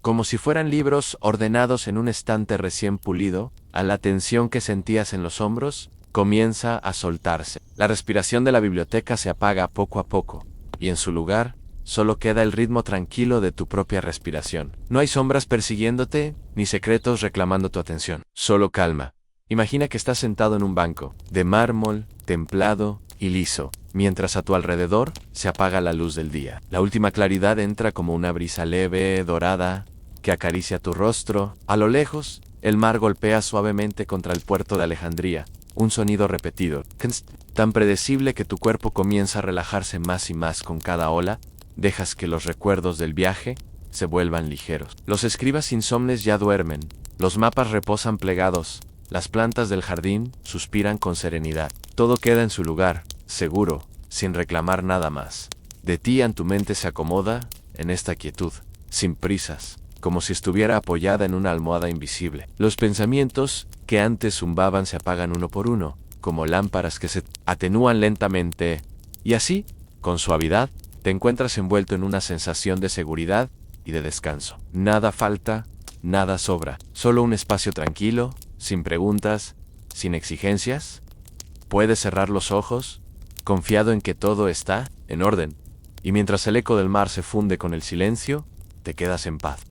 como si fueran libros ordenados en un estante recién pulido. A la tensión que sentías en los hombros comienza a soltarse. La respiración de la biblioteca se apaga poco a poco, y en su lugar solo queda el ritmo tranquilo de tu propia respiración. No hay sombras persiguiéndote, ni secretos reclamando tu atención. Solo calma. Imagina que estás sentado en un banco, de mármol, templado y liso, mientras a tu alrededor se apaga la luz del día. La última claridad entra como una brisa leve, dorada, que acaricia tu rostro. A lo lejos, el mar golpea suavemente contra el puerto de Alejandría. Un sonido repetido, tan predecible que tu cuerpo comienza a relajarse más y más con cada ola. dejas que los recuerdos del viaje se vuelvan ligeros. Los escribas insomnes ya duermen, los mapas reposan plegados, las plantas del jardín suspiran con serenidad. Todo queda en su lugar, seguro, sin reclamar nada más. De ti en tu mente se acomoda, en esta quietud, sin prisas, como si estuviera apoyada en una almohada invisible. Los pensamientos que antes zumbaban se apagan uno por uno, como lámparas que se atenúan lentamente, y así, con suavidad, te encuentras envuelto en una sensación de seguridad y de descanso. Nada falta, nada sobra, solo un espacio tranquilo, sin preguntas, sin exigencias. Puedes cerrar los ojos, confiado en que todo está en orden, y mientras el eco del mar se funde con el silencio, te quedas en paz.